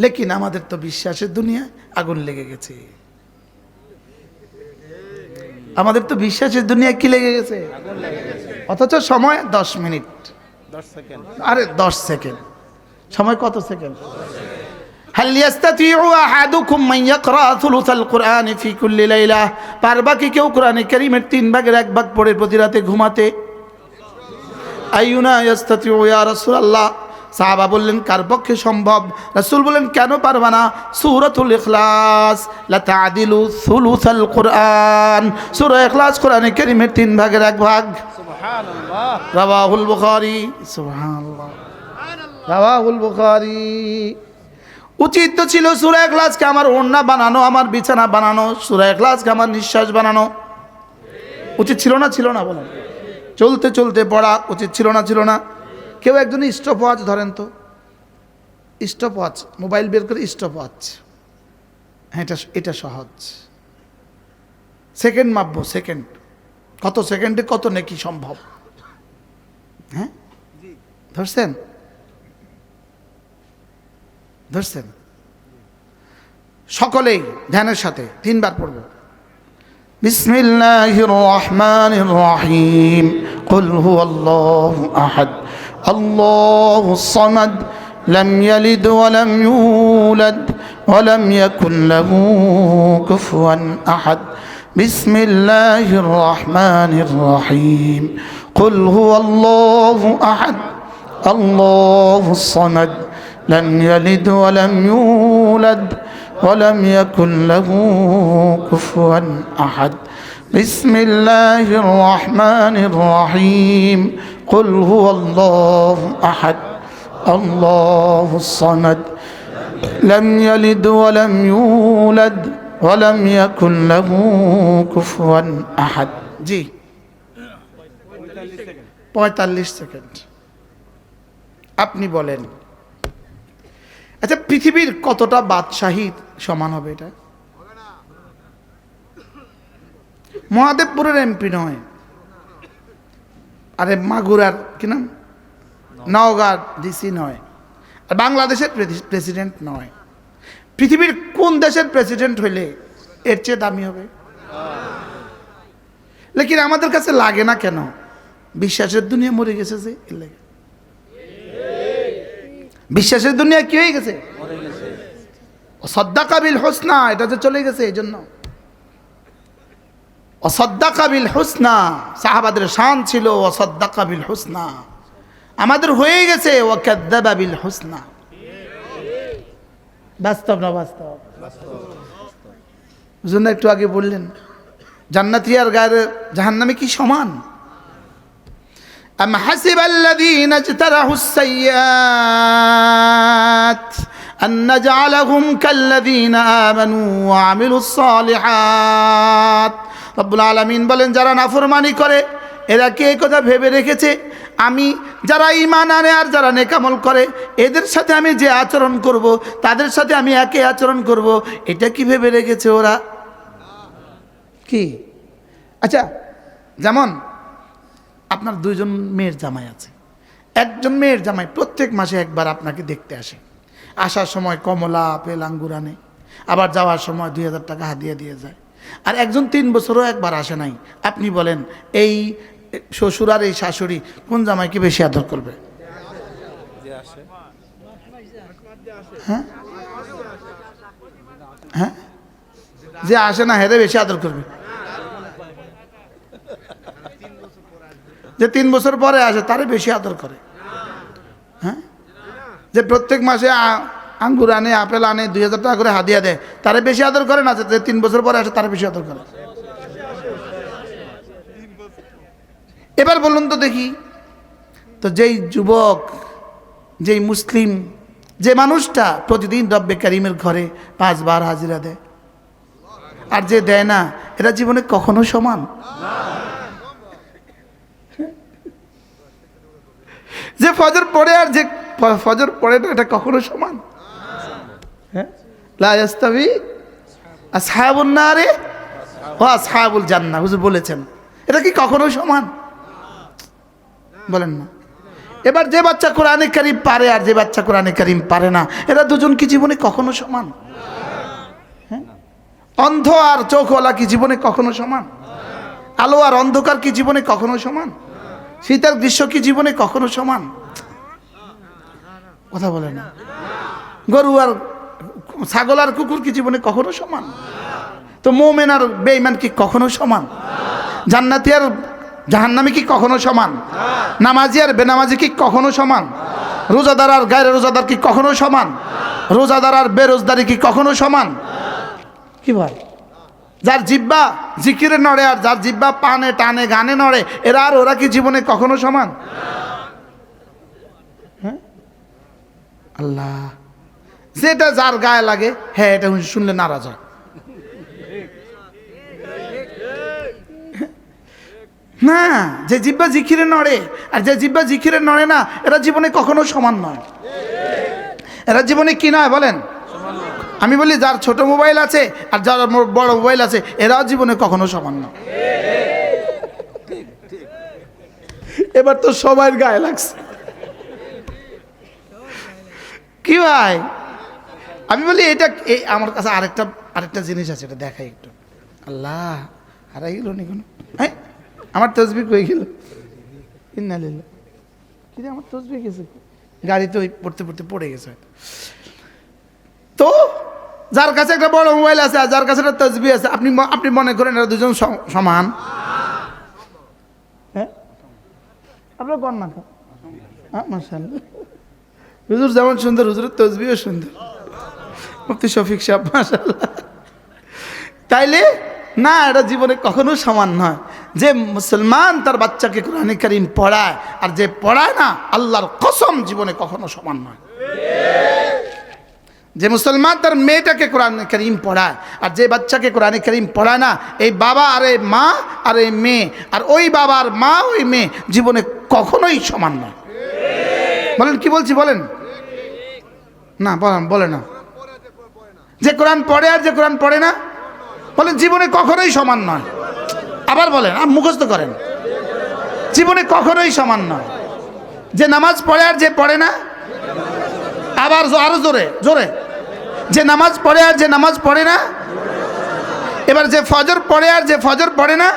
[SPEAKER 1] লেকিন আমাদের তো বিশ্বাসের দুনিয়ায় আগুন লেগে গেছে। আমাদের তো বিশ্বাসের দুনিয়ায় কি লেগে গেছে? অথচ সময় 10 মিনিট, 10 সেকেন্ড। আরে 10 সেকেন্ড সময় কত সেকেন্ড? হাল ইয়াস্তাতিউ আহাদুকুম মান ইয়াকরা থুলুসাল কুরআনি ফি কুল্লি লাইলা, পারবা কি কেউ কোরআনে কারীমের 3 ভাগের 1 ভাগ পড়ে প্রতি রাতে ঘুমাতে? আইয়ুনা ইয়াস্তাতিউ ইয়া রাসূলুল্লাহ। সাহাবা বললেন কার পক্ষে সম্ভব? রাসূল বলেন কেন পারবা না? সূরাতুল ইখলাস লা তা'দিলু সুলুসাল কুরআন, সূরা ইখলাস কোরআনে কারীমের 3 ভাগের 1 ভাগ। সুবহানাল্লাহ। রাওয়াহুল বুখারী। সুবহানাল্লাহ। রাওয়াহুল বুখারী। উচিত তো ছিল সূরা ইখলাসকে আমার ওড়না বানানো, আমার বিছানা বানানো, সূরা ইখলাসকে আমার নিঃশ্বাস বানানো। উচিত ছিল না? ছিল না? বলেন। চলতে চলতে পড়া উচিত ছিল না? ছিল না? কেউ একজন স্টপ ওয়াচ ধরেন তো, স্টপ ওয়াচ, মোবাইল বের করে স্টপ ওয়াচ। হ্যাঁ, এটা সহজ। সেকেন্ড মাপবো, সেকেন্ড কত সেকেন্ডে কত নেকি সম্ভব। হ্যাঁ, ধরছেন? ধরছেন? সকলেই ধ্যানের সাথে 3 বার পড়ব। বিসমিল্লাহির রহমানির রহিম। কুল হুয়াল্লাহু আহাদ আল্লাহুস সামাদ লাম ইয়ালিদ ওয়া লাম ইউলাদ ওয়া লাম ইয়াকুন লাহু কুফুয়ান আহাদ। বিসমিল্লাহির রহমানির রহিম। কুল হুয়াল্লাহু আহাদ আল্লাহুস সামাদ لم يلد ولم يولد ولم يكن له كفوا أحد. بسم الله الرحمن الرحيم. قل هو الله أحد الله الصمد لم يلد ولم يولد ولم يكن له كفوا أحد. জি 45 সেকেন্ড। আপনি বলেন, আচ্ছা পৃথিবীর কতটা বাদশাহী সমান হবে এটা? মহাদেবপুরের এমপি নয়, আরে মাগুরার কি নাম, নওগাঁর ডিসি নয়, আর বাংলাদেশের প্রেসিডেন্ট নয়, পৃথিবীর কোন দেশের প্রেসিডেন্ট হইলে এর চেয়ে দামি হবে? লেকিন আমাদের কাছে লাগে না কেন? বিশ্বাসের দুনিয়া মরে গেছে যে, এর লাগে। বিশ্বাসের দুনিয়া কি হয়ে গেছে? অসাদ্দাকা বিল হুসনা, এটা যে চলে গেছে এই জন্য। অসাদ্দাকা বিল হুসনা, সাহাবাদের শান ছিল অসাদ্দাকা বিল হুসনা। আমাদের হয়ে গেছে ওয়াকাদ্দাবা বিল হুসনা। বাস্তব না বাস্তব? বুঝলেন? একটু আগে বললেন জান্নাতি আর গায়রে জাহান্নামী কি সমান? আম হাসিবাল্লাযীনা ইজতারাহুস সাইয়্যাত আন নাজআলাহুম কাল্লাযীনা আমানু ওয়া আমিলুস সালিহাত। রব্বুল আলামিন বলেন, যারা নাফরমানি করে এরা কি এই কথা ভেবে রেখেছে আমি যারা ঈমান আনে আর যারা নেকামল করে এদের সাথে আমি যে আচরণ করব তাদের সাথে আমি একই আচরণ করব, এটা কি ভেবে রেখেছে ওরা? কি? আচ্ছা, যেমন আপনার দুইজন মেয়ের জামাই আছে, একজন মেয়ের জামাই প্রত্যেক মাসে একবার আপনাকে দেখতে আসে, আসার সময় কমলা আপেল আঙ্গুর আনে, আবার যাওয়ার সময় 2000 টাকা হাদিয়া দিয়ে যায়। আর একজন 3 বছরও একবার আসে নাই। আপনি বলেন এই শ্বশুর আর এই শাশুড়ি কোন জামাইকে বেশি আদর করবে? হ্যাঁ হ্যাঁ, যে আসে না হেরে বেশি আদর করবে। যে 3 বছর পরে আসে তারে বেশি আদর করে। হ্যাঁ, যে প্রত্যেক মাসে আঙ্গুর আনে আপেল আনে 2000 টাকা করে হাদিয়া দেয় তারে বেশি আদর করে না, যে 3 বছর পরে আসে তারে বেশি আদর করে। এবার বলুন তো দেখি, তো যেই যুবক, যেই মুসলিম, যে মানুষটা প্রতিদিন রব্বে কারিমের ঘরে 5 বার হাজিরা দেয় আর যে দেয় না, এরা জীবনে কখনো সমান? যে ফজর পড়ে আর যে ফজর পড়ে না, এটা কখনো সমান? হ্যাঁ, লা ইয়াস্তাবি আসহাবুন নারে ওয়া আসহাবুল জান্নাহ, হুজুর বলেছেন। এটা কি কখনো সমান? বলেন না। এবার যে বাচ্চা কোরআনে কারীম পারে আর যে বাচ্চা কোরআনে কারীম পারে না, এরা দুজন কি জীবনে কখনো সমান? হ্যাঁ, অন্ধ আর চোখওয়ালা কি জীবনে কখনো সমান? আলো আর অন্ধকার কি জীবনে কখনো সমান? শীত আর গ্রীষ্ম কি জীবনে কখনো সমান? কথা বলে না। গরু আর ছাগল আর কুকুর কি জীবনে কখনো সমান? তো মুমিন আর বেঈমান কি কখনো সমান? জান্নাতি আর জাহান্নামী কি কখনো সমান? নামাজি আর বেনামাজি কি কখনো সমান? রোজাদার আর গায়রে রোজাদার কি কখনো সমান? রোজাদার আর বেরোজদারি কি কখনো সমান? কি ভাই, যার জিহ্বা জিকিরে নড়ে আর যার জিহ্বা পানে টানে গানে নড়ে, এরা আর ওরা কি জীবনে কখনো সমান? হ্যাঁ, আল্লাহ, যেটা যার গায়ে লাগে হ্যাঁ এটা শুনলে নারাজ হয়। না, যে জিহ্বা জিকিরে নড়ে আর যে জিহ্বা জিকিরে নড়ে না, এরা জীবনে কখনো সমান নয়। এরা জীবনে কি নয় বলেন? আমি বলি যার ছোট মোবাইল আছে আর যার বড় মোবাইল আছে, এরাও জীবনে কখনো সমান নয়। এবার তো সবার গায়ে লাগছে। কি ভাই, আমি বলি এটা আমার কাছে আরেকটা জিনিস আছে, এটা দেখাই একটু। আল্লাহ, হারাই গেল নি কোনো? হ্যাঁ, আমার তসবিহ কই গেল? ইন্নালিল্লাহ, কি রে, আমার তসবিহ গেছে গাড়িতে, ওই পড়তে পড়তে পড়ে গেছে। তো যার কাছে একটা বড় মোবাইল আছে আর যার কাছে একটা তসবিহ আছে, আপনি মনে করেন এরা দুজন সমান? হ্যাঁ, আপনার কোন না? হ্যাঁ, মাশাআল্লাহ, হুজুর যেমন সুন্দর হুজুরের তসবিহও সুন্দর। মুফতি শফিক সাহেব, মাশাআল্লাহ। তাইলে না, এটা জীবনে কখনো সমান নয়। যে মুসলমান তার বাচ্চাকে কোরআনে কারীম পড়ায় আর যে পড়ায় না, আল্লাহর কসম জীবনে কখনো সমান নয়। যে মুসলমান তার মেয়েটাকে কোরআনে কারীম পড়ায় আর যে বাচ্চাকে কোরআনে কারীম পড়ায় না, এই বাবা আর এই মা আর এই মেয়ে আর ওই বাবার মা ওই মেয়ে জীবনে কখনোই সমান নয়। বলেন, কি বলছি বলেন না? বলে না। যে কোরআন পড়ে আর যে কোরআন পড়ে না, বলেন জীবনে কখনোই সমান নয়। আবার বলেন, মুখস্থ করেন, জীবনে কখনোই সমান নয়। যে নামাজ পড়ে আর যে পড়ে না, আবার আরো জোরে জোরে, যে নামাজ পড়ে আর যে নামাজ পড়ে না। এবার যে ফজর পড়ে আর যে ফজর পড়ে না,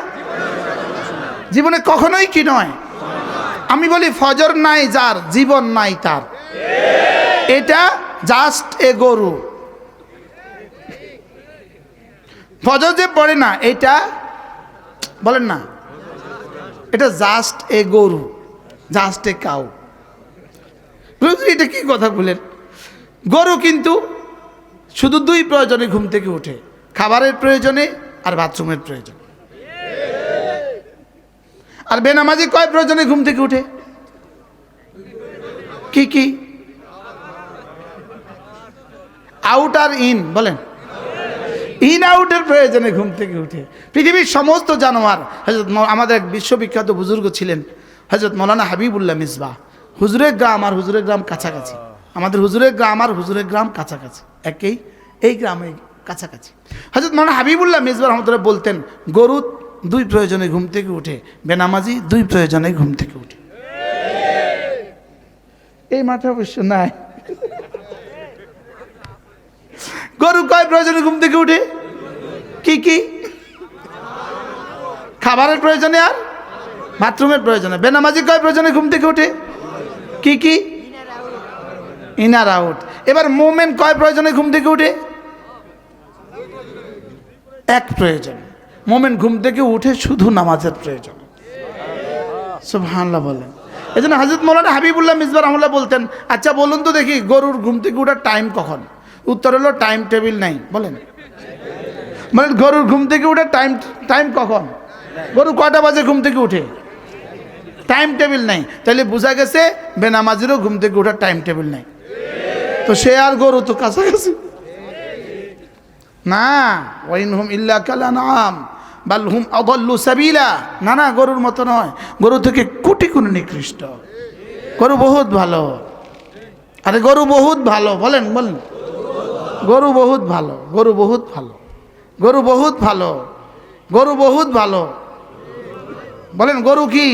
[SPEAKER 1] জীবনে কখনোই কি নয়। আমি বলি ফজর নাই যার, জীবন নাই তার। এটা জাস্ট এ গরু। ফজর যে পড়ে না, এটা বলেন না, এটা জাস্ট এ গরু, জাস্ট এ কাউ। এটা কি কথা বলেন? গরু কিন্তু শুধু দুই প্রয়োজনে ঘুম থেকে উঠে, খাবারের প্রয়োজনে আর বাথরুমের প্রয়োজনে। আর বেনামাজি কয় প্রয়োজনে ঘুম থেকে উঠে? কি কি? আউট আর ইন বলেন। ইন আউটের প্রয়োজনে ঘুম থেকে উঠে। পৃথিবীর সমস্ত জানোয়ার, আমাদের এক বিশ্ববিখ্যাত বুজুর্গ ছিলেন হযরত মৌলানা হাবিবুল্লাহ মিসবাহ। হুজুরের গ্রাম আর হুজুরের গ্রাম কাছাকাছি, আমাদের হুজুরের গ্রাম আর হুজুরের গ্রাম কাছাকাছি, একই এই গ্রামে কাছাকাছি। হযরত মৌলানা হাবিবুল্লাহ মিসবাহ রহমতুল্লাহ বলতেন, গরু দুই প্রয়োজনে ঘুম থেকে উঠে, বেনামাজি দুই প্রয়োজনে ঘুম থেকে উঠে। এই মাঠে অবশ্য নাই। গরু কয় প্রয়োজনে ঘুম থেকে উঠে? কি কি? খাবারের প্রয়োজনে আর বাথরুমের প্রয়োজনে। বেনামাজি কয় প্রয়োজনে ঘুম থেকে উঠে? কি কি? ইন আর আউট। এবার মোমেন কয় প্রয়োজনে ঘুম থেকে উঠে? এক প্রয়োজন। মোমেন ঘুম থেকে উঠে শুধু নামাজের প্রয়োজন। সুবহানাল্লাহ বলেন। এই জন্য হযরত মৌলানা হাবিবুল্লাহ মিসবাহ রহমাতুল্লাহ বলতেন, আচ্ছা বলুন তো দেখি গরুর ঘুম থেকে ওঠার টাইম কখন? উত্তর হলো টাইম টেবিল নাই। বলেন মানে গরুর ঘুম থেকে উঠে টাইম কখন? গরু কয়টা বাজে ঘুম থেকে উঠে? টাইম টেবিল নাই। তাহলে বোঝা গেছে বেনামাজিরও ঘুম থেকে ওঠার টাইম টেবিল নাই। তো সে আর গরু তো কাছাকাছি না। ওয়াইনহুম ইল্লা কালানাম বাল হুম আদাল্লু সাবিলা। না না, গরুর মতো নয়, গরু থেকে কোটি গুণ নিকৃষ্ট। গরু বহুত ভালো। আরে গরু বহুত ভালো। বলেন বলেন, গরু বহুত ভালো, গরু বহুত ভালো, গরু বহুত ভালো, গরু বহুত ভালো। বলেন গরু কি?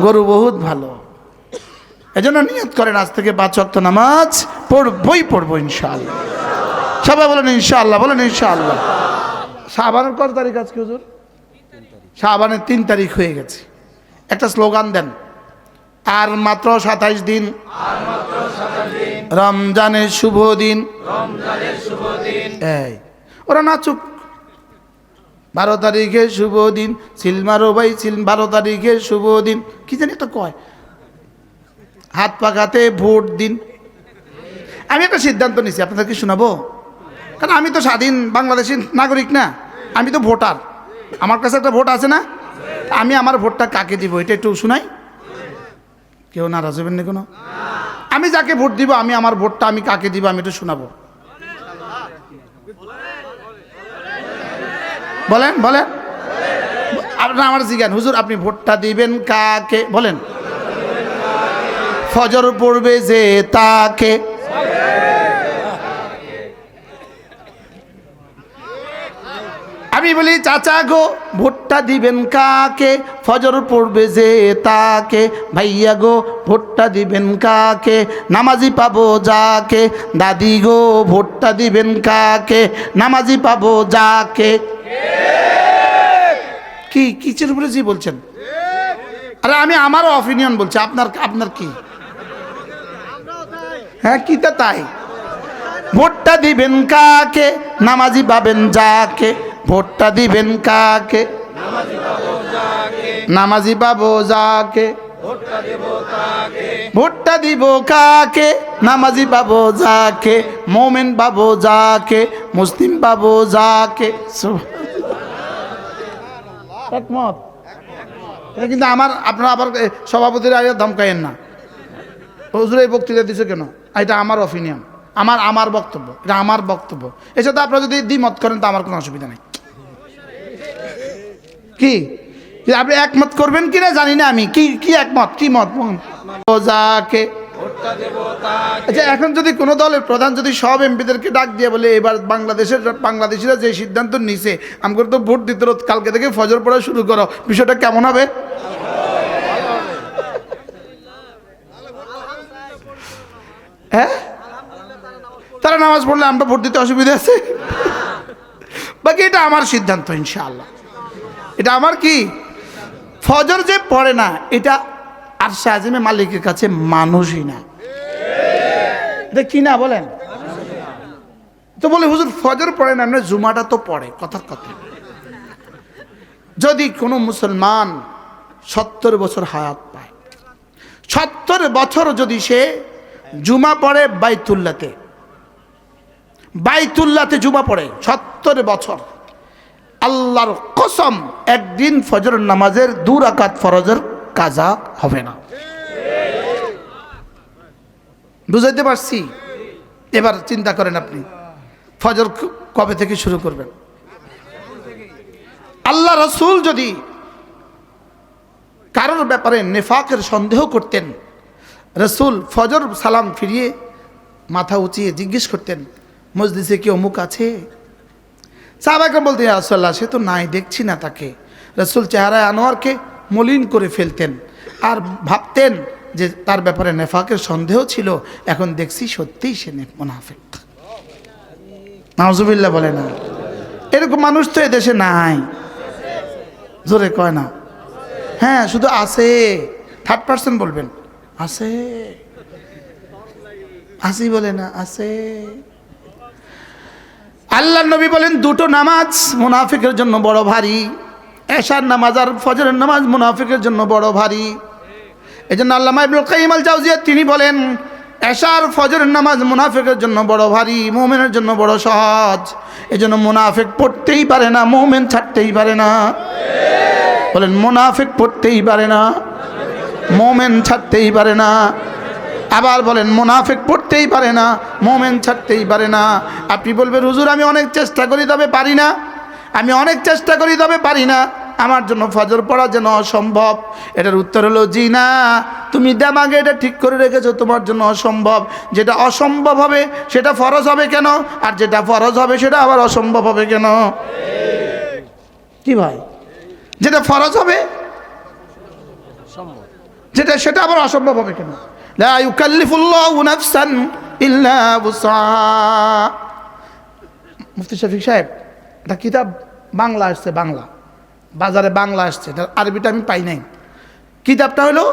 [SPEAKER 1] গরু বহুত ভালো। এজন্য নিয়ত করেন আজ থেকে 5 ওয়াক্ত নামাজ পড়বো ইনশাআল্লাহ। সবাই বলেন ইনশাআল্লাহ, বলেন ইনশাআল্লাহ। শাবানের কত তারিখ আজকে হুজুর? শাবানের 3 তারিখ হয়ে গেছে। একটা স্লোগান দেন, আর মাত্র 27 দিন, রমজানের শুভ দিন। এই ওরা নাচুক, 12 তারিখে শুভ দিন, সিলমারো ভাই 12 তারিখে শুভ দিন, কি জানি একটা কয়, হাত পাকাতে ভোট দিন। আমি একটা সিদ্ধান্ত নিছি, আপনাদেরকে শোনাবো, কারণ আমি তো স্বাধীন বাংলাদেশী নাগরিক না, আমি তো ভোটার, আমার কাছে একটা ভোট আছে না। আমি আমার ভোটটা কাকে দিব এটা একটু শোনাই। কেউ নারাজ হবেন না কোনো? আমি যাকে ভোট দিব, আমি আমার ভোটটা আমি কাকে দিব আমি একটু শোনাবো। বলেন বলেন, আপনারা আমার জিজ্ঞান, হুজুর আপনি ভোটটা দিবেন কাকে? বলেন। ফজর পড়বে যে তাকে। আমি বলি চাচা গো ভোটটা দিবেন কাকে? ফজর পড়বে যে তাকে। ভাইয়া গো ভোটটা দিবেন কাকে? নামাজি পাবো যাকে। দাদি গো ভোটটা দিবেন কাকে? নামাজি পাবো যাকে। কি কিসের উপরে জি বলছেন? আরে আমি আমারও অপিনিয়ন বলছি, আপনার কি? হ্যাঁ কি তা তাই। ভোটটা দিবেন কাকে? নামাজি পাবেন যাকে। ভোটটা দিবেন কাকে? নামাজি পাবো যাকে। ভোটটা দিব কাকে? নামাজি পাবো যাকে। মোমেন পাবো যাকে। মুসলিম পাবো যাকে। একমত? এটা কিন্তু আপনারা আবার সভাপতির আগে ধমকাইয়েন না, হুজুর এই বক্তৃতা দিছে কেন? এটা আমার অপিনিয়ন, আমার বক্তব্য, এটা আমার বক্তব্য। এছাড়া আপনারা যদি দ্বিমত করেন তো আমার কোনো অসুবিধা নেই। কি আপনি একমত করবেন কিনা জানি না আমি, কি একমত, কি মত যাকে। আচ্ছা এখন যদি কোনো দলের প্রধান যদি সব এমপিদেরকে ডাক দিয়ে বলে এবার বাংলাদেশিরা যে সিদ্ধান্ত নিছে আমাকে তো ভোট দিতে, কালকে থেকে ফজর পড়া শুরু করো, বিষয়টা কেমন হবে? হ্যাঁ তারা নামাজ পড়লে আমরা ভোট দিতে অসুবিধা আছে? বাকি এটা আমার সিদ্ধান্ত, ইনশাআল্লাহ এটা আমার কি। ফজর যে পড়ে না এটা আরশে আজিমে মালিকের কাছে মানুষই না, এটা কি না বলেন? তো বলে হুজুর ফজর পড়ে না, জুমাটা তো পড়ে, কথার কথা। যদি কোনো মুসলমান 70 বছর হায়াত পায়, 70 বছর যদি সে জুমা পড়ে বাইতুল্লাতে জুমা পড়ে 70 বছর, আল্লাহর কসম একদিন ফজর নামাজের 2 রাকাত ফরজের কাজা হবে না। বুঝাইতে পারছি? এবার চিন্তা করেন আপনি ফজর কবে থেকে শুরু করবেন? আল্লাহ রসুল যদি কারোর ব্যাপারে নেফাকের সন্দেহ করতেন, রসুল ফজর সালাম ফিরিয়ে মাথা উঁচিয়ে জিজ্ঞেস করতেন, মজলিসে কি অমুক আছে? সাহাবাকে বলতেন, ইয়া রাসূলুল্লাহ সে তো নাই, দেখছি না তাকে। রসুল চেহারায় আনোয়ারকে মলিন করে ফেলতেন আর ভাবতেন যে তার ব্যাপারে নেফাকের সন্দেহ ছিল, এখন দেখছি সত্যিই সে মুনাফিক। নাউজুবিল্লাহ বলে না? এরকম মানুষ তো এদেশে নাই, জোরে কয় না? হ্যাঁ, শুধু আছে, 3rd বলবেন, আছে আসি বলে না, আছে। আল্লাহর নবী বলেন 2টো নামাজ মুনাফিকের জন্য বড় ভারী, এশার নামাজ আর ফজরের নামাজ মুনাফিকের জন্য বড় ভারী। এজন্য আল্লামা ইবনুল কাইয়িম আল জাওজিয়া তিনি বলেন, এশার ফজরের নামাজ মুনাফিকের জন্য বড় ভারী, মুমিনের জন্য বড় সহজ। এজন্য মুনাফিক পড়তেই পারে না, মুমিন ছাড়তেই পারে না। বলেন মুনাফিক পড়তেই পারে না, মুমিন ছাড়তেই পারে না। আবার বলেন মুনাফিক পড়তেই পারে না, মুমিন ছাড়তেই পারে না। আপনি বলবেন হুজুর আমি অনেক চেষ্টা করি তবে পারি না, আমি অনেক চেষ্টা করি তবে পারি না, আমার জন্য ফজর পড়া যেন অসম্ভব। এটার উত্তর হলো জি না, তুমি দেমাগে এটা ঠিক করে রেখেছো তোমার জন্য অসম্ভব। যেটা অসম্ভব হবে সেটা ফরজ হবে কেন, আর যেটা ফরজ হবে সেটা আবার অসম্ভব হবে কেন? কি ভাই, যেটা ফরজ হবে সেটা আবার অসম্ভব হবে কেন? লা ইউকাল্লিফুল্লাহু নাফসান ইল্লা বুসআহা। মুফতি শফিক সাহেব একটা কিতাব বাংলা আসছে, বাংলা বাজারে বাংলা আসছে, এটা আরবিটা আমি পাই নাই। কিতাবটা হলো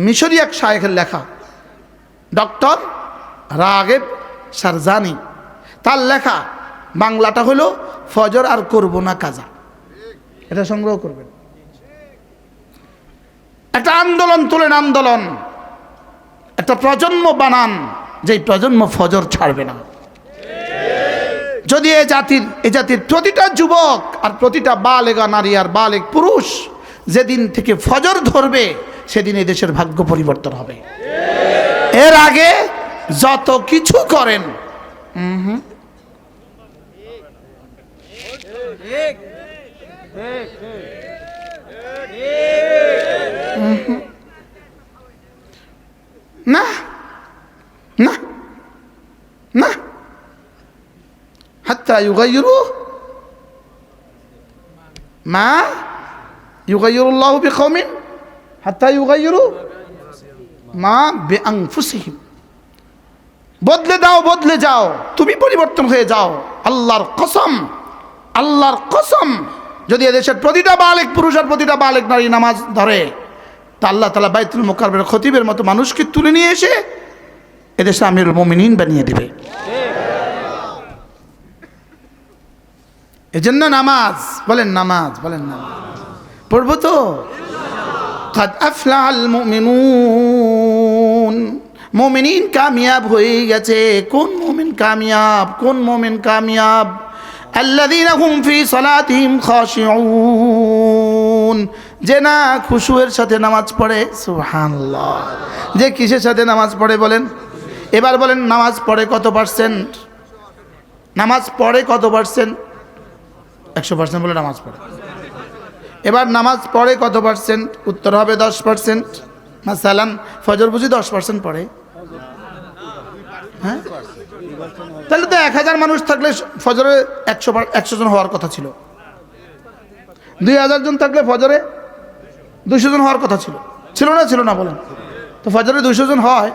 [SPEAKER 1] মিশরি এক শায়েখের লেখা, ডক্টর রাগেব সারজানি, তার লেখা। বাংলাটা হলো ফজর আর করব না কাজা। এটা সংগ্রহ করবেন। একটা আন্দোলন তোলেন, আন্দোলন, একটা প্রজন্ম বানান, যেই প্রজন্ম ফজর ছাড়বে না। যদি এ জাতির প্রতিটা যুবক আর প্রতিটা বালেগা নারী আর বালেগ পুরুষ যেদিন থেকে ফজর ধরবে, সেদিন এই দেশের ভাগ্য পরিবর্তন হবে। এর আগে যত কিছু করেন, না না না, হাত্তা ইউগাইয়িরু মা ইউগাইয়িরুল্লাহু বিকওমিন হাত্তা ইউগাইয়িরু মা বিআনফুসিহিম। বদলে দাও, বদলে যাও, তুমি পরিবর্তন হয়ে যাও। আল্লাহর কসম, আল্লাহর কসম, যদি এদেশের প্রতিটা বালেক পুরুষ আর প্রতিটা বালেক নারী নামাজ ধরে, তা আল্লাহ তাআলা বাইতুল মুকাররমের খতিবের মতো মানুষকে তুলে নিয়ে এসে এদেশে আমিরুল মুমিনিন বানিয়ে দেবে। এজন্য নামাজ বলেন, নামাজ বলেন, নামাজ পড়বো তো। কাদ আফলাহাল মুমিনুন, মুমিনিন কামিয়াব হয়ে গেছে। কোন মুমিন কামিয়াব? কোন মুমিন কামিয়াব? আল্লাযীনা হুম ফি সালাতিহিম খাশিউন, যে না খুশুয়ের সাথে নামাজ পড়ে। সুবহানাল্লাহ। যে কিসের সাথে নামাজ পড়ে বলেন? এবার বলেন নামাজ পড়ে কত পার্সেন্ট? নামাজ পড়ে কত পার্সেন্ট? 100% বলে নামাজ পড়ে। এবার নামাজ পড়ে কত পার্সেন্ট? উত্তর হবে 10%। মাসালান ফজর বুঝি 10% পড়ে? হ্যাঁ, তাহলে তো 1000 মানুষ থাকলে ফজরে 100 জন হওয়ার কথা ছিল। 2000 জন থাকলে ফজরে 200 জন হওয়ার কথা ছিল। ছিল না? ছিল না বলেন তো? ফজরে 200 জন হয়,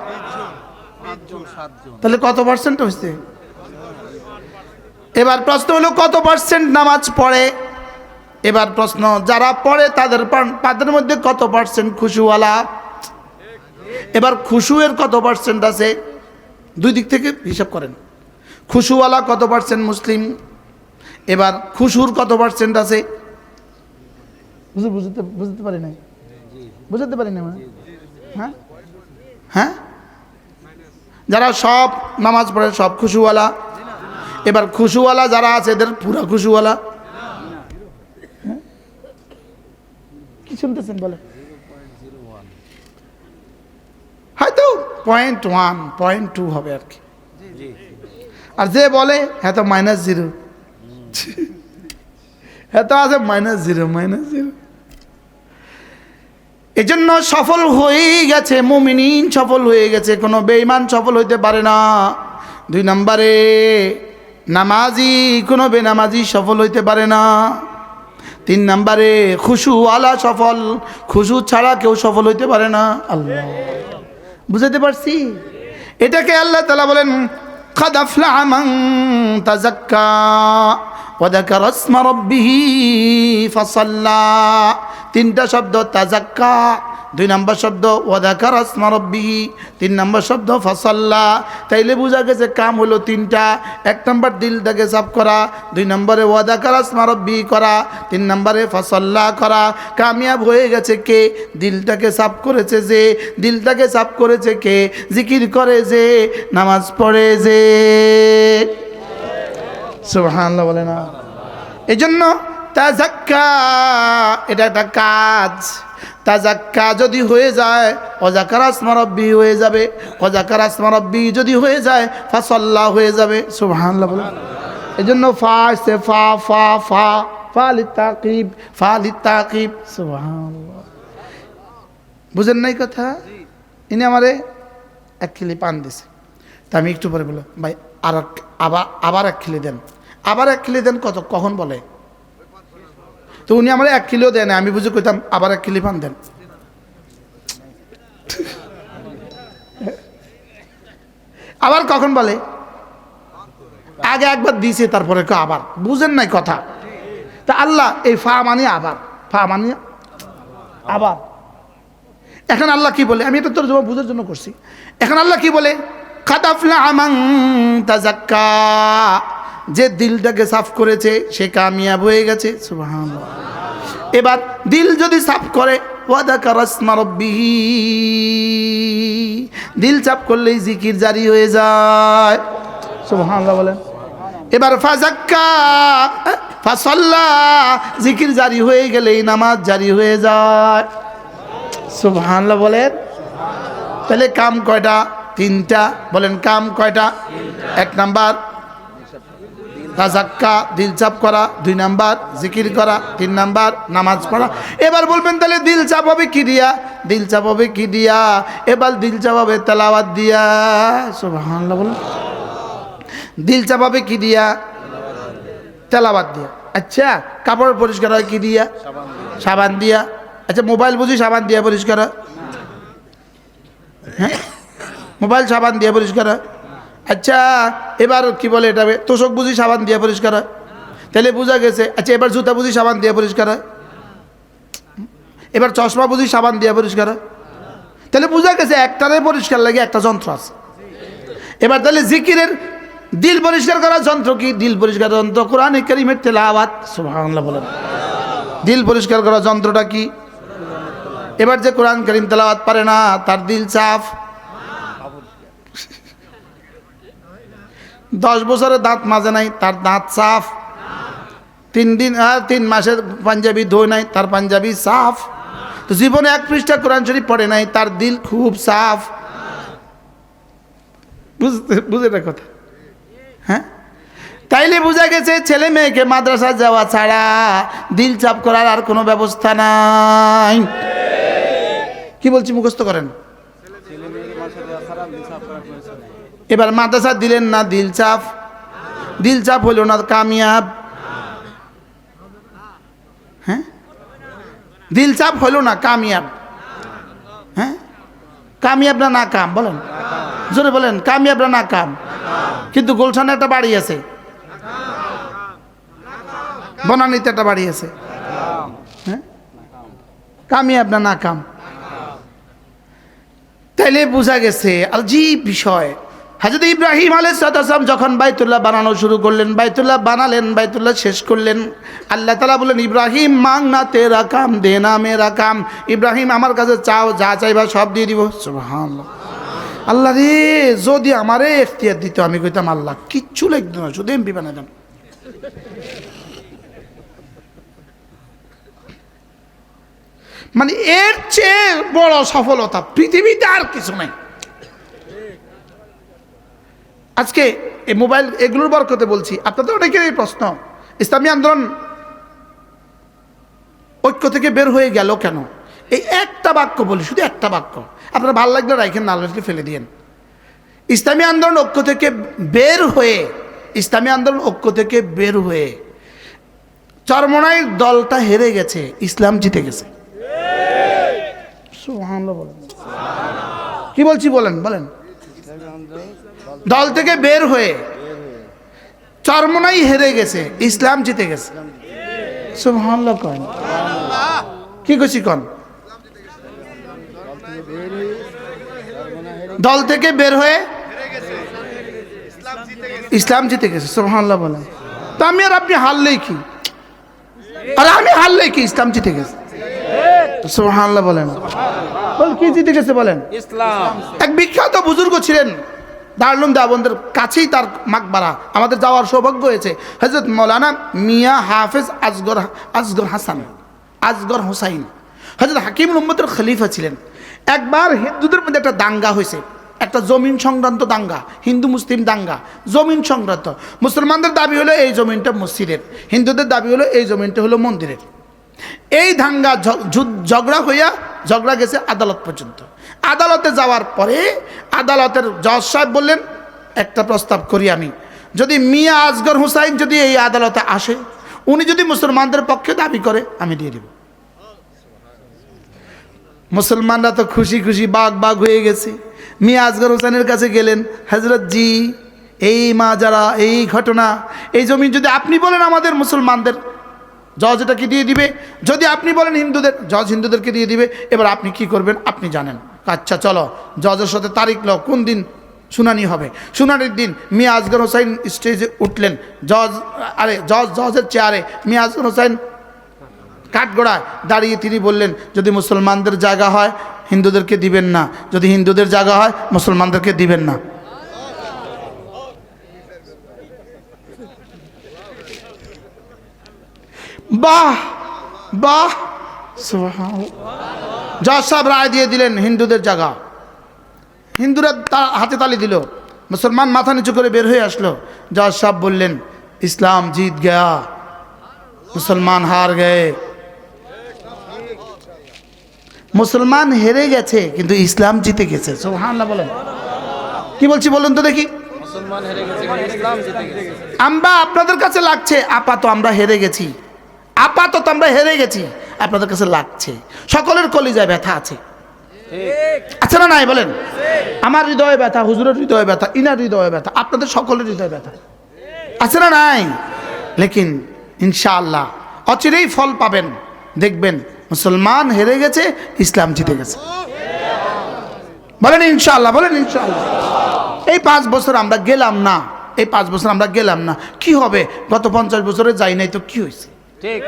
[SPEAKER 1] তাহলে কত পার্সেন্ট হয়েছে? এবার প্রশ্ন হলো কত পার্সেন্ট নামাজ পড়ে? এবার প্রশ্ন যারা পড়ে তাদের মধ্যে কত পার্সেন্ট খুশুওয়ালা? এবার খুশুয়ের কত পার্সেন্ট আছে? দুই দিক থেকে হিসাব করেন। খুশুওয়ালা কত পার্সেন্ট মুসলিম, এবার খুশুর কত পার্সেন্ট আছে? বুঝতে পারি না, বুঝতে পারি না। হ্যাঁ হ্যাঁ, যারা সব নামাজ পড়ে সব খুশুওয়ালা। এবার খুশুওয়ালা যারা আছে এদের পুরা খুশুওয়ালা। কি শুনতেছেন বলে? হয়তো 0.1 0.2 হবে আর কি। আর যে বলে হ্যাঁ তো -0, হ্যাঁ তো আছে -0। এই জন্য সফল হয়ে গেছে মুমিনিন, সফল হয়ে গেছে, কোনো বেঈমান সফল হইতে পারে না। 2 নম্বরে নামাজি কোনো বেনামাজি সফল হইতে পারে না। 3 নম্বরে খুশুওয়ালা সফল, খুশু ছাড়া কেউ সফল হইতে পারে না। আল্লাহ, বুঝাতে পারছি? এটাকে আল্লাহ তাআলা বলেন قد أفلح من تزكى وذكر اسم ربه فصلى। 3টা শব্দ তাজাক্কা, 2 নম্বর শব্দ ওয়াযাকার আসমা রাব্বিহি, 3 নম্বর শব্দ ফাসাল্লা। তাইলে বোঝা গেছে কাম হলো 3টা। 1 নম্বর দিলটাকে সাফ করা, 2 নম্বরে ওয়াযাকার আসমা রাব্বিহি করা, 3 নম্বরে ফাসাল্লা করা। কামিয়াব হয়ে গেছে কে? দিলটাকে সাফ করেছে যে, দিলটাকে সাফ করেছে কে? জিকির করে যে, নামাজ পড়ে যে। সুবহানাল্লাহ বলে না? এজন্য তাজাক্কা এটা একটা কাজ। তাজাক্কা যদি হয়ে যায় ওয়াযাকার আসমা রাব্বি হয়ে যাবে, ওয়াযাকার আসমা রাব্বি যদি হয়ে যায় ফাসাল্লা হয়ে যাবে। সুবহানাল্লাহ বলে। এজন্য ফা সে ফা ফা ফা ফা লিতাকিব, ফা লিতাকিব। সুবহানাল্লাহ, বুঝেন নাই কথা? ইনি আমারে 1 কিলো পান দিছে, তা আমি একটু পরে বললাম ভাই আবার 1 কিলো দেন, আবার 1 কিলো দেন। কখন বলে? তো উনি আমার 1 কিলো দেন, আমি বুঝে কইতাম আবার 1 কিলো পান দেন। আবার কখন বলে? আগে একবার দিয়েছে তারপরে আবার। বুঝেন নাই কথা? তা আল্লাহ এই ফা মানে আবার, ফা মানে আবার। এখন আল্লাহ কি বলে? আমি এটা তোর জন্য বুঝার জন্য করছি। এখন আল্লাহ কি বলে? কাদ আফলাহ মান তাজাক্কা, যে দিলটাকে সাফ করেছে সে কামিয়াব হয়ে গেছে। সুবহানাল্লাহ। এবার দিল যদি সাফ করে ওয়াযাকার আসমা রাব্বিহি, দিল সাফ করলেই জিকির জারি হয়ে যায়। সুবহানাল্লাহ বলেন। এবার ফাজাক্কা ফাসাল্লা, জিকির জারি হয়ে গেলেই নামাজ জারি হয়ে যায়। সুবহানাল্লাহ বলেন। তাহলে কাম কয়টা? 3টা। বলেন কাম কয়টা? 1 নাম্বার তাজাক্কা, দিল চাপ করা, 2 নাম্বার জিকির করা, 3 নাম্বার নামাজ পড়া। এবার বলবেন তাহলে দিল চাপ হবে কি দিয়া? দিল চাপ হবে কি দিয়া? এবার দিল চাপ হবে তেলাওয়াত দিয়া। সুবহানাল্লাহ বলুন। দিল চাপ হবে কি দিয়া? তেলাওয়াত দিয়া। আচ্ছা, কাপড় পরিষ্কার হয় কি দিয়া? সাবান দিয়া। আচ্ছা, মোবাইল বুঝি সাবান দিয়া পরিষ্কার হয়? হ্যাঁ, মোবাইল সাবান দিয়ে পরিষ্কার হয়। আচ্ছা, এবার কি বলে এটা? তোষক বুঝি সাবান দিয়ে পরিষ্কার হয়? তাহলে বোঝা গেছে। আচ্ছা, এবার জুতা বুঝি সাবান দিয়ে পরিষ্কার হয়? এবার চশমা বুঝি সাবান দিয়ে পরিষ্কার হয়? তাহলে বোঝা গেছে একটারে পরিষ্কার লাগে একটা যন্ত্র আছে। এবার তাহলে জিকিরের দিল পরিষ্কার করার যন্ত্র কি? দিল পরিষ্কার যন্ত্র কোরআনে কারীমের তেলাওয়াত। সুবহানাল্লাহ বলেন। দিল পরিষ্কার করার যন্ত্রটা কি? এবার যে কোরআন কারীম তেলাওয়াত পারে না তার দিল সাফ। 10 বছরের দাঁত মাজে নাই তার দাঁত সাফ। 3 মাসের পাঞ্জাবি ধোয় নাই তার পাঞ্জাবি সাফ। তো জীবনে 1 পৃষ্ঠা কোরআন শরীফ পড়ে নাই তার দিল খুব সাফ। বুঝে না কথা? হ্যাঁ, তাইলে বোঝা গেছে ছেলে মেয়েকে মাদ্রাসা যাওয়া ছাড়া দিল চাপ করার আর কোনো ব্যবস্থা নাই। কি বলছি মুখস্থ করেন। এবার মাদ্রাসা দিলেন না, দিল চাপ। দিল চাপ হইল না কামিয়াব। হ্যাঁ, দিল চাপ হইল না কামিয়াব। হ্যাঁ, কামিয়াব না না কাম? বলেন জোরে বলেন, কামিয়াব না নাকাম? কিন্তু গুলশানে একটা বাড়ি আছে, বনানীতে একটা বাড়ি আছে, হ্যাঁ, কামিয়াব না নাকাম? তাইলে বোঝা গেছে আজীব বিষয়। হযরত ইব্রাহিম আলাইহিস সালাম যখন বাইতুল্লাহ বানানো শুরু করলেন, বাইতুল্লাহ বানালেন, বাইতুল্লাহ শেষ করলেন, আল্লাহ তাআলা বলেন, ইব্রাহিম মাং না তেরা কাম দেনা মেরা কাম। ইব্রাহিম আমার কাছে চাও, যা চাইবা সব দিয়ে দিব। সুবহানাল্লাহ। আল্লাহ রে, যদি আমারে এখতিয়ার দিত আমি কইতাম আল্লাহ কিচ্ছু লাগতো না, শুধু এমপি বানাই দেন। মানে এর চেয়ে বড় সফলতা পৃথিবীতে আর কিছু নাই। আজকে এই মোবাইল এগুলোর বরকতে বলছি, আপনাদের অনেকেরই প্রশ্ন, ইসলামী আন্দোলন ঐক্য থেকে বের হয়ে গেল কেন? এই একটা বাক্য বলি, শুধু একটা বাক্য, আপনার ভালো লাগলে রাখেন, না লাগলে ফেলে দিয়েন। ইসলামী আন্দোলন ঐক্য থেকে বের হয়ে, ইসলামী আন্দোলন ঐক্য থেকে বের হয়ে চরমনাইয়ের দলটা হেরে গেছে, ইসলাম জিতে গেছে। সুবহানাল্লাহ বলেন। কি বলছি বলেন, বলেন। দল থেকে বের হয়ে চরমনাই হেরে গেছে, ইসলাম জিতে গেছে। সুবহানাল্লাহ কন, কি কইছি কন? দল থেকে বের হয়ে ইসলাম জিতে গেছে। সুবহানাল্লাহ বলেন। তো আমি আর আপনি হারলেই কি, আর আমি হারলেই কি, ইসলাম জিতে গেছে। সুবহানাল্লাহ বলেন। বল কি জিতে গেছে বলেন? ইসলাম। এক বিখ্যাত বুজুর্গ ছিলেন, দারুল দেওবন্দের কাছেই তার মাকবারা, আমাদের যাওয়ার সৌভাগ্য হয়েছে। হযরত মৌলানা মিয়া হাফেজ আসগর হাসান, আসগর হোসাইন, হযরত হাকিমুল উম্মতের খলিফা ছিলেন। একবার হিন্দুদের মধ্যে একটা দাঙ্গা হয়েছে, একটা জমিন সংক্রান্ত দাঙ্গা, হিন্দু মুসলিম দাঙ্গা, জমিন সংক্রান্ত। মুসলমানদের দাবি হলো এই জমিনটা মসজিদের, হিন্দুদের দাবি হলো এই জমিনটা হলো মন্দিরের। এই দাঙ্গা ঝগড়া গেছে আদালত পর্যন্ত। আদালতে যাওয়ার পরে আদালতের জজ সাহেব বললেন, একটা প্রস্তাব করি আমি, যদি মিয়া আসগর হুসাইন যদি এই আদালতে আসে, উনি যদি মুসলমানদের পক্ষে দাবি করে, আমি দিয়ে দিব। মুসলমানরা তো খুশি খুশি বাগ হয়ে গেছে। মিয়া আসগর হুসাইনের কাছে গেলেন, হযরত জি, এই মাজারা, এই ঘটনা, এই জমি যদি আপনি বলেন আমাদের মুসলমানদের, জজ এটাকে দিয়ে দিবে। যদি আপনি বলেন হিন্দুদের, জজ হিন্দুদেরকে দিয়ে দিবে। এবার আপনি কি করবেন আপনি জানেন। আচ্ছা চলো, জজের সাথে তারিখ লো, কোন দিন শুনানি হবে। শুনানির দিন মিয়া আসগর হোসাইন স্টেজে উঠলেন, জজের চেয়ারে মিয়া আসগর হোসাইন কাঠগড়ায় দাঁড়িয়ে তিনি বললেন, যদি মুসলমানদের জায়গা হয় হিন্দুদেরকে দিবেন না, যদি হিন্দুদের জায়গা হয় মুসলমানদেরকে দিবেন না। বাহ বাহ, সুবহানাল্লাহ। জজ সাহেব রায় দিয়ে দিলেন হিন্দুদের জায়গা। হিন্দুরা হাতে তালি দিল, মুসলমান মাথা নিচু করে বের হয়ে আসলো। জজ সাহেব বললেন, ইসলাম জিত গয়া, মুসলমান হার গে। মুসলমান হেরে গেছে কিন্তু ইসলাম জিতে গেছে। সুবহানাল্লাহ বলেন। কি বলছি বলুন তো দেখি। মুসলমান হেরে গেছে কিন্তু ইসলাম জিতে গেছে। আমরা আপনাদের কাছে লাগছে আপাতত আমরা হেরে গেছি, আপাতত আমরা হেরে গেছি, আপনাদের কাছে লাগছে। সকলের কলিজায় ব্যথা আছে, আছে না নাই বলেন? আমার হৃদয়ে ব্যথা, হুজুরের হৃদয়ে ব্যথা, ইনার হৃদয়ে ব্যথা, আপনাদের সকলের হৃদয়ে ব্যথা আছে না নাই? লেকিন ইনশাআল্লাহ অচিরেই ফল পাবেন, দেখবেন মুসলমান হেরে গেছে, ইসলাম জিতে গেছে। বলেন ইনশাআল্লাহ, বলেন ইনশাআল্লাহ। এই 5 বছর আমরা গেলাম না, এই 5 বছর আমরা গেলাম না, কি হবে? গত 50 বছরে যাই নাই তো কি হয়েছে? ঠিক।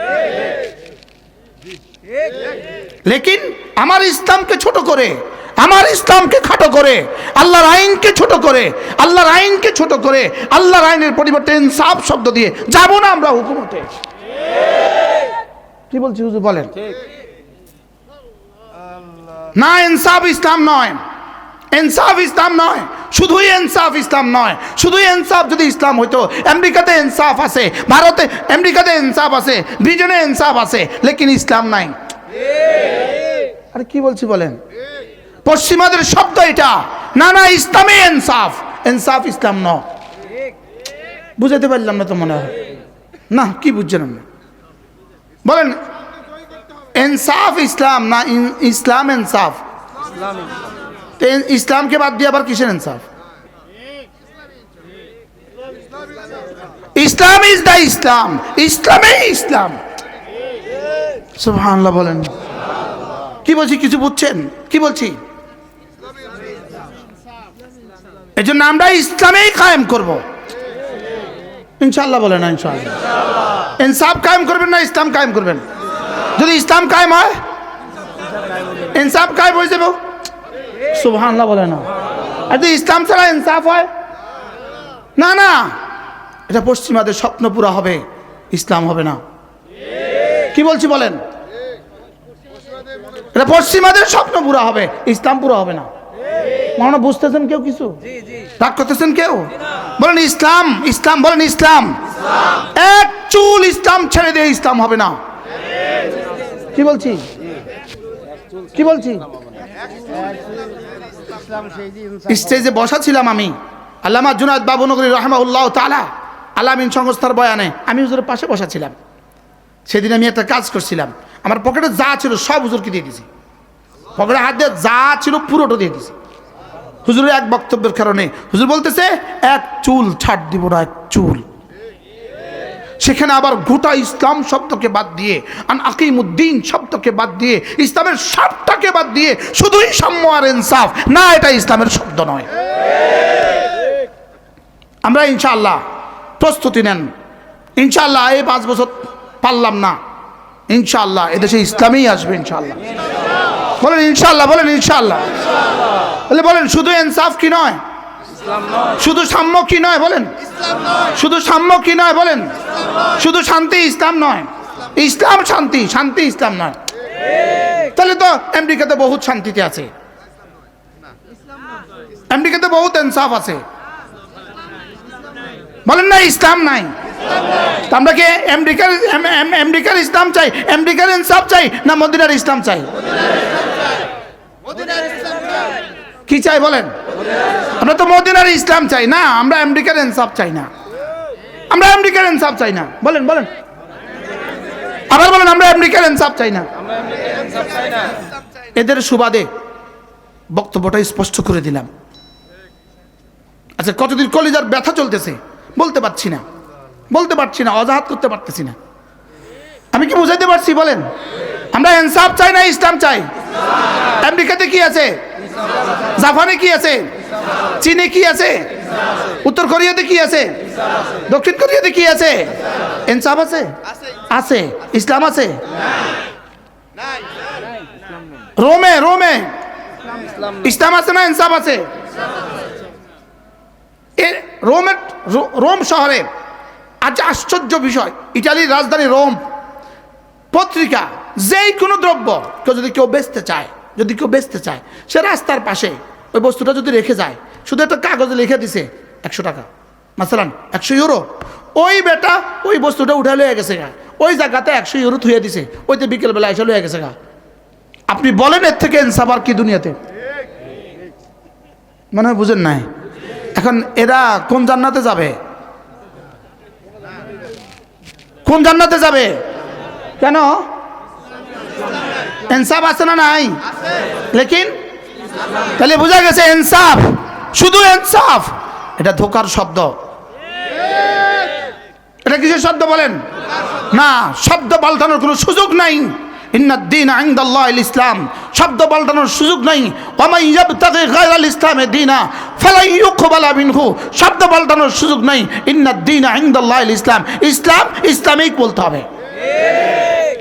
[SPEAKER 1] লেকিন আমার ইসলামকে ছোট করে, আমার ইসলামকে খাটো করে, আল্লাহর আইনকে ছোট করে, আল্লাহর আইনকে ছোট করে, আল্লাহর আইনের পরিবর্তে ইনসাফ শব্দ দিয়ে যাব না আমরা হুকুমতে। কি বলছি হুজুর বলেন? না, ইনসাফ ইসলাম নয়, ইনসাফ ইসলাম নয়, শুধুই ইনসাফ ইসলাম নয়। শুধুই ইনসাফ যদি ইসলাম হইতো, আমেরিকাতে ইনসাফ আছে, ভারতে আমেরিকাতে ইনসাফ আছে, ব্রিটেনে ইনসাফ আছে, লেকিন ইসলাম নাই। আরে কি বলছি বলেন? পশ্চিমাদের শব্দ এটা, না না ইসলামে ইনসাফ, ইনসাফ ইসলাম নয়। বুঝাতে পারলাম না তো মনে হয়, না কি বুঝছেন না বলেন? ইনসাফ ইসলাম না, ইসলাম ইনসাফ। ইসলামকে বাদ দিয়ে আবার কিসের ইনসাফ? ইসলাম ইজ দ্য ইসলাম, ইসলামই ইসলাম। সুবহানাল্লাহ বলেন। কি বলছি কিছু বুঝছেন কি বলছি? এই জন্য আমরা ইসলামেই কায়েম করব ইনশাআল্লাহ। বলেন না ইনশাআল্লাহ। ইনসাফ কায়েম করবেন না ইসলাম কায়েম করবেন? যদি ইসলাম কায়েম হয় ইনসাফ কায়েম হয়ে যাবে। সুবহানাল্লাহ বলে না। আর যদি ইসলাম ছাড়া ইনসাফ হয় না, না, এটা পশ্চিমাদের স্বপ্ন পুরা হবে, ইসলাম হবে না। কি বলছি বলেন? এটা পশ্চিমাদের স্বপ্ন পুরা হবে, ইসলাম পুরা হবে না। মনে বুঝতেছেন কেউ কিছু? রাগ করতেছেন কেউ? বলেন ইসলাম, ইসলাম বলেন ইসলাম। এক চুল ইসলাম ছেড়ে দিয়ে ইসলাম হবে না। কি বলছি কি বলছি? স্টেজে বসা ছিলাম আমি, আল্লামা জুনায়েদ বাবুনগরী রাহিমাহুল্লাহ তাআলা আলামিন সংস্থার বয়ানে, আমি হুজুরের পাশে বসা ছিলাম। সেদিন আমি একটা কাজ করছিলাম, আমার পকেটে যা ছিল সব হুজুরকে দিয়ে দিয়েছি। পকেটে হাত দিয়ে যা ছিল পুরোটা দিয়ে দিয়েছি হুজুরের এক বক্তব্যের কারণে। হুজুর বলতেছে এক চুল ছাড় দিব না, এক চুল। সেখানে আবার গোটা ইসলাম শব্দকে বাদ দিয়ে, আন আকিমুদ্দিন শব্দকে বাদ দিয়ে, ইসলামের সবটাকে বাদ দিয়ে শুধুই সাম্য আর ইনসাফ, না এটা ইসলামের শব্দ নয়। আমরা ইনশাআল্লাহ প্রস্তুতি নেন। ইনশাআল্লাহ এই 5 বছর পারলাম না, ইনশাআল্লাহ এদেশে ইসলামই আসবে ইনশাআল্লাহ। বলেন ইনশাআল্লাহ, বলেন ইনশাআল্লাহ। বলেন শুধু ইনসাফ কি নয়, শুধু সাম্য কি নয় বলেন, শুধু সাম্য কি নয় বলেন, শুধু শান্তি ইসলাম নয়, ইসলাম শান্তি, শান্তি ইসলাম নয়। তাহলে তো আমেরিকাতে বহুত শান্তিতে আছে, আমেরিকাতে বহুত ইনসাফ আছে, বলেন না ইসলাম নাই। আমরা কি আমেরিকার ইসলাম চাই, আমেরিকার ইনসাফ চাই, না মদিনার ইসলাম চাই? কি চাই বলেন? আমরা তো মদিনার ইসলাম চাই না, আমরা আমেরিকার ইনসাফ চাই না, আমরা আমেরিকার ইনসাফ চাই না। বলেন বলেন আবার বলেন, আমরা আমেরিকার ইনসাফ চাই না। এদের সুবাদে বক্তব্যটা স্পষ্ট করে দিলাম। আচ্ছা, কতদিন কলিজার ব্যথা চলতেছে, বলতে পারছি না, বলতে পারছি না, অজাহাত করতে পারতেছি না। আমি কি বুঝাইতে পারছি বলেন? আমরা ইনসাফ চাই না ইসলাম চাই। আমেরিকাতে কি আছে, জাপানে কি আছে, চীনে কি আছে, উত্তর কোরিয়াতে কি আছে, দক্ষিণ কোরিয়াতে কি আছে? ইনসাফ আছে? আছে। ইসলাম আছে? রোমে রোমে ইসলাম আছে না ইনসাফ আছে? রোম শহরে আজ আশ্চর্য বিষয়, ইটালির রাজধানী রোম, পত্রিকা যেই কোনো দ্রব্য কেউ বেচতে চায়, যদি কেউ বেচতে চায়, সে রাস্তার পাশে ওই বস্তুটা যদি রেখে যায়, শুধু একটা কাগজে লিখে দিছে 100 টাকা, মাসালান 100 ইউরো, ওই বেটা ওই বস্তুটা উঠে লয়ে গেছে গা, ওই জায়গাতে 100 ইউরো থুয়ে দিছে, ওইতে বিকেলবেলা এসে লয়ে গেছে গা। আপনি বলেন এর থেকে ইনসাফ আর কি দুনিয়াতে? মনে হয় বুঝেন নাই। এখন এরা কোন জান্নাতে যাবে, কোন জান্নাতে যাবে? কেন? ইনসাফ আছে না নাই? লেকিন তাহলে বোঝা গেছে ইনসাফ, শুধু ইনসাফ, এটা ধোকার শব্দ। এটা কিসের শব্দ বলেন? না, শব্দ পাল্টানোর কোনো সুযোগ নাই। ইন্নাদ-দীন ইনদাল্লাহিল ইসলাম, শব্দ পাল্টানোর সুযোগ নাই। ওয়া মান ইয়াবতাগি গায়রাল ইসলামি দীনা ফালা ইউকবালা মিনহু, শব্দ পাল্টানোর সুযোগ নাই। ইন্নাদ-দীন ইনদাল্লাহিল ইসলাম, ইসলাম ইসলামিক বলতে হবে।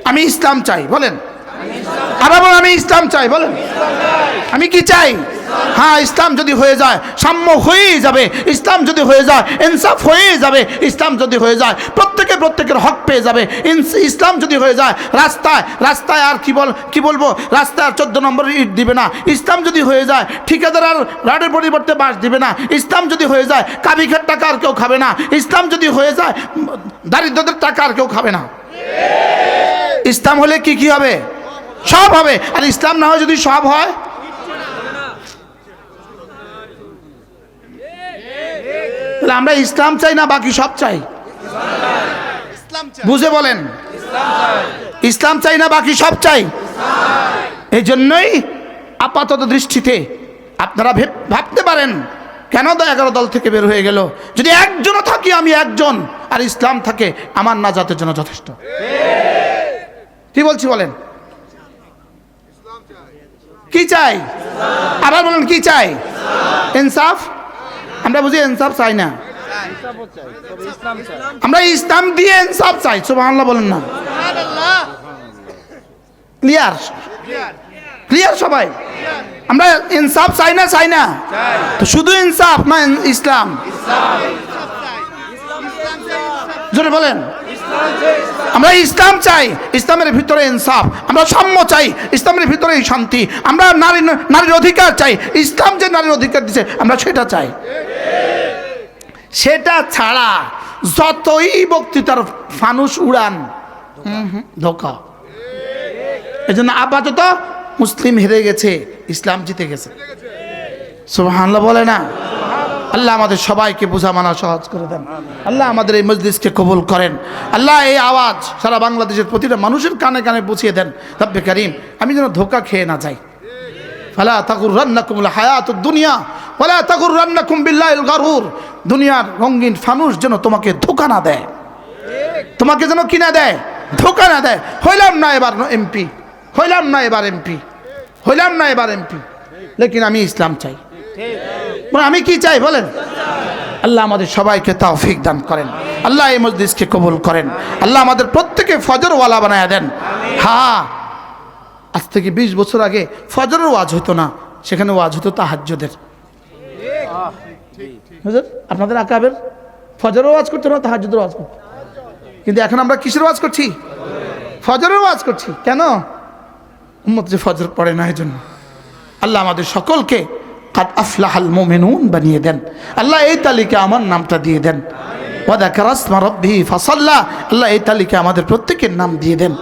[SPEAKER 1] আমি ইসলাম চাই বলেন, আবার বলেন আমি ইসলাম চাই বলেন। আমি কি চাই? হ্যাঁ, ইসলাম যদি হয়ে যায় সাম্য হয়েই যাবে, ইসলাম যদি হয়ে যায় ইনসাফ হয়েই যাবে, ইসলাম যদি হয়ে যায় প্রত্যেকের হক পেয়ে যাবে, ইসলাম যদি হয়ে যায় রাস্তায় আর কি বলবো, রাস্তায় আর 14 নম্বর ইট দিবে না, ইসলাম যদি হয়ে যায় ঠিকাদার আর রাডের পরিবর্তে বাঁশ দিবে না, ইসলাম যদি হয়ে যায় কাবিখের টাকা আর কেউ খাবে না, ইসলাম যদি হয়ে যায় দারিদ্রদের টাকা আর কেউ খাবে না। ইসলাম হলে কি হবে? সব হবে। আর ইসলাম না হয় যদি সব হয়, তাহলে আমরা ইসলাম চাই না বাকি সব চাই? বুঝে বলেন, ইসলাম চাই না বাকি সব চাই? এই জন্যই আপাতত দৃষ্টিতে আপনারা ভাবতে পারেন কেন 11 দল থেকে বের হয়ে গেল। যদি একজনও থাকি, আমি একজন, আর ইসলাম থাকে, আমার নাজাতের জন্য যথেষ্ট। কি বলছি বলেন? কি চাই? আবার বলেন কি চাই? ইনসাফ। আমরা বুঝি ইনসাফ চাই না, আমরা ইসলাম দিয়ে ইনসাফ চাই। সুবহানাল্লাহ বলেন না? ক্লিয়ার? ক্লিয়ার সবাই? আমরা ইনসাফ চাই না, চাই না তো শুধু ইনসাফ না ইসলাম? জোরে বলেন। আমরা ইসলাম চাই, ইসলামের ভিতরে ইনসাফ। আমরা সাম্য চাই, ইসলামের ভিতরে শান্তি। আমরা নারীর অধিকার চাই, ইসলাম যে নারীর অধিকার দিচ্ছে আমরা সেটা চাই। সেটা ছাড়া যতই বক্তৃতার ফানুস উড়ান, ধোঁকা। এই জন্য আপাতত মুসলিম হেরে গেছে, ইসলাম জিতে গেছে। সুবহানাল্লাহ বলে না? আল্লাহ আমাদের সবাইকে বোঝা মানা সহজ করে দেন। আল্লাহ আমাদের এই মজলিসকে কবুল করেন। আল্লাহ এই আওয়াজ সারা বাংলাদেশের প্রতিটা মানুষের কানে কানে পৌঁছিয়ে দেন। রব্বে কারীম, আমি যেন ধোঁকা খেয়ে না যাই। ফালা তাগুররান্নাকুমুল হায়াতুদ দুনিয়া ওয়ালা তাগুররান্নাকুম বিল্লাহিল গারুর। দুনিয়ার রঙিন ফানুস যেন তোমাকে ধোঁকা না দেয়, তোমাকে যেন কি না দেয়? ধোঁকা না দেয়। হইলাম না এবার এমপি, হইলাম না এবার এমপি, হইলাম না এবার এমপি, লেকিন আমি ইসলাম চাই। আমি কি চাই বলেন? আল্লাহ আমাদের সবাইকে তৌফিক দান করেন। আল্লাহ এই মজলিসকে কবুল করেন। আল্লাহ আমাদের প্রত্যেকে ফজরওয়ালা বানায় দেন। হ্যাঁ, আজ থেকে 20 বছর আগে ফজরের ওয়াজ হতো না, সেখানে ওয়াজ হতো তাহাজ্জুদের। হুজুর আপনাদের আকাবের ফজরের ওয়াজ করতো না, তাহাজ্জুদের ওয়াজ করতো। কিন্তু এখন আমরা কিসের ওয়াজ করছি? ফজরের ওয়াজ করছি। কেন? উম্মত যে ফজর পড়ে না, এই জন্য। আল্লাহ আমাদের সকলকে কাদ আফলাহাল মুমিনুন বানিয়ে দেন। আল্লাহ এই তালিকা আমার নামটা দিয়ে দেন। ওয়া যাকারা ইসমা রাব্বিহি ফাসাল্লা। আল্লাহ এই তালিকা আমাদের প্রত্যেকের নাম দিয়ে দেন।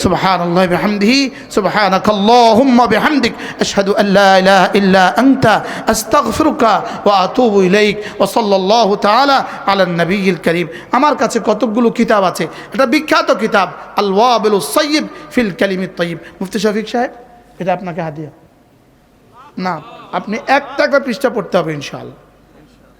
[SPEAKER 1] সুবহানাল্লাহি বিহামদিহি সুবহানাকাল্লাহুম্মা বিহামদিক আশহাদু আল্লা ইলাহা ইল্লা আনতা আস্তাগফিরুকা ওয়া আতুবু ইলাইক ওয়া সাল্লাল্লাহু তাআলা আলান নবিয়্যিল কারীম। আমার কাছে কতগুলো কিতাব আছে। এটা বিখ্যাত কিতাব আল ওয়াবিলুস সাইয়্যিব ফিল কালিমিত তাইয়্যিব। মুফতি শফিক সাহেব, এটা আপনাকে হাদিয়া। না, আপনি একটা পৃষ্ঠা পড়তে হবে ইনশাআল্লাহ,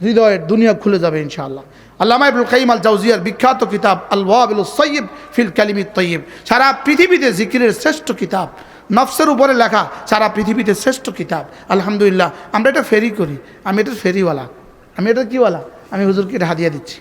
[SPEAKER 1] হৃদয়ের দুনিয়া খুলে যাবে ইনশাআল্লাহ। আল্লামা ইবনুল কাইয়িম আল জাওজিয়ার বিখ্যাত কিতাব আল ওয়াবিলুস সাইয়্যিব ফিল কালিমিত তাইয়্যিব, সারা পৃথিবীতে জিকিরের শ্রেষ্ঠ কিতাব, নফসের উপরে লেখা, সারা পৃথিবীতে শ্রেষ্ঠ কিতাব। আলহামদুলিল্লাহ, আমরা এটা ফেরি করি। আমি এটা ফেরিওয়ালা, আমি এটা কিওয়ালা, আমি হুজুরকে এটা হাদিয়া দিচ্ছি।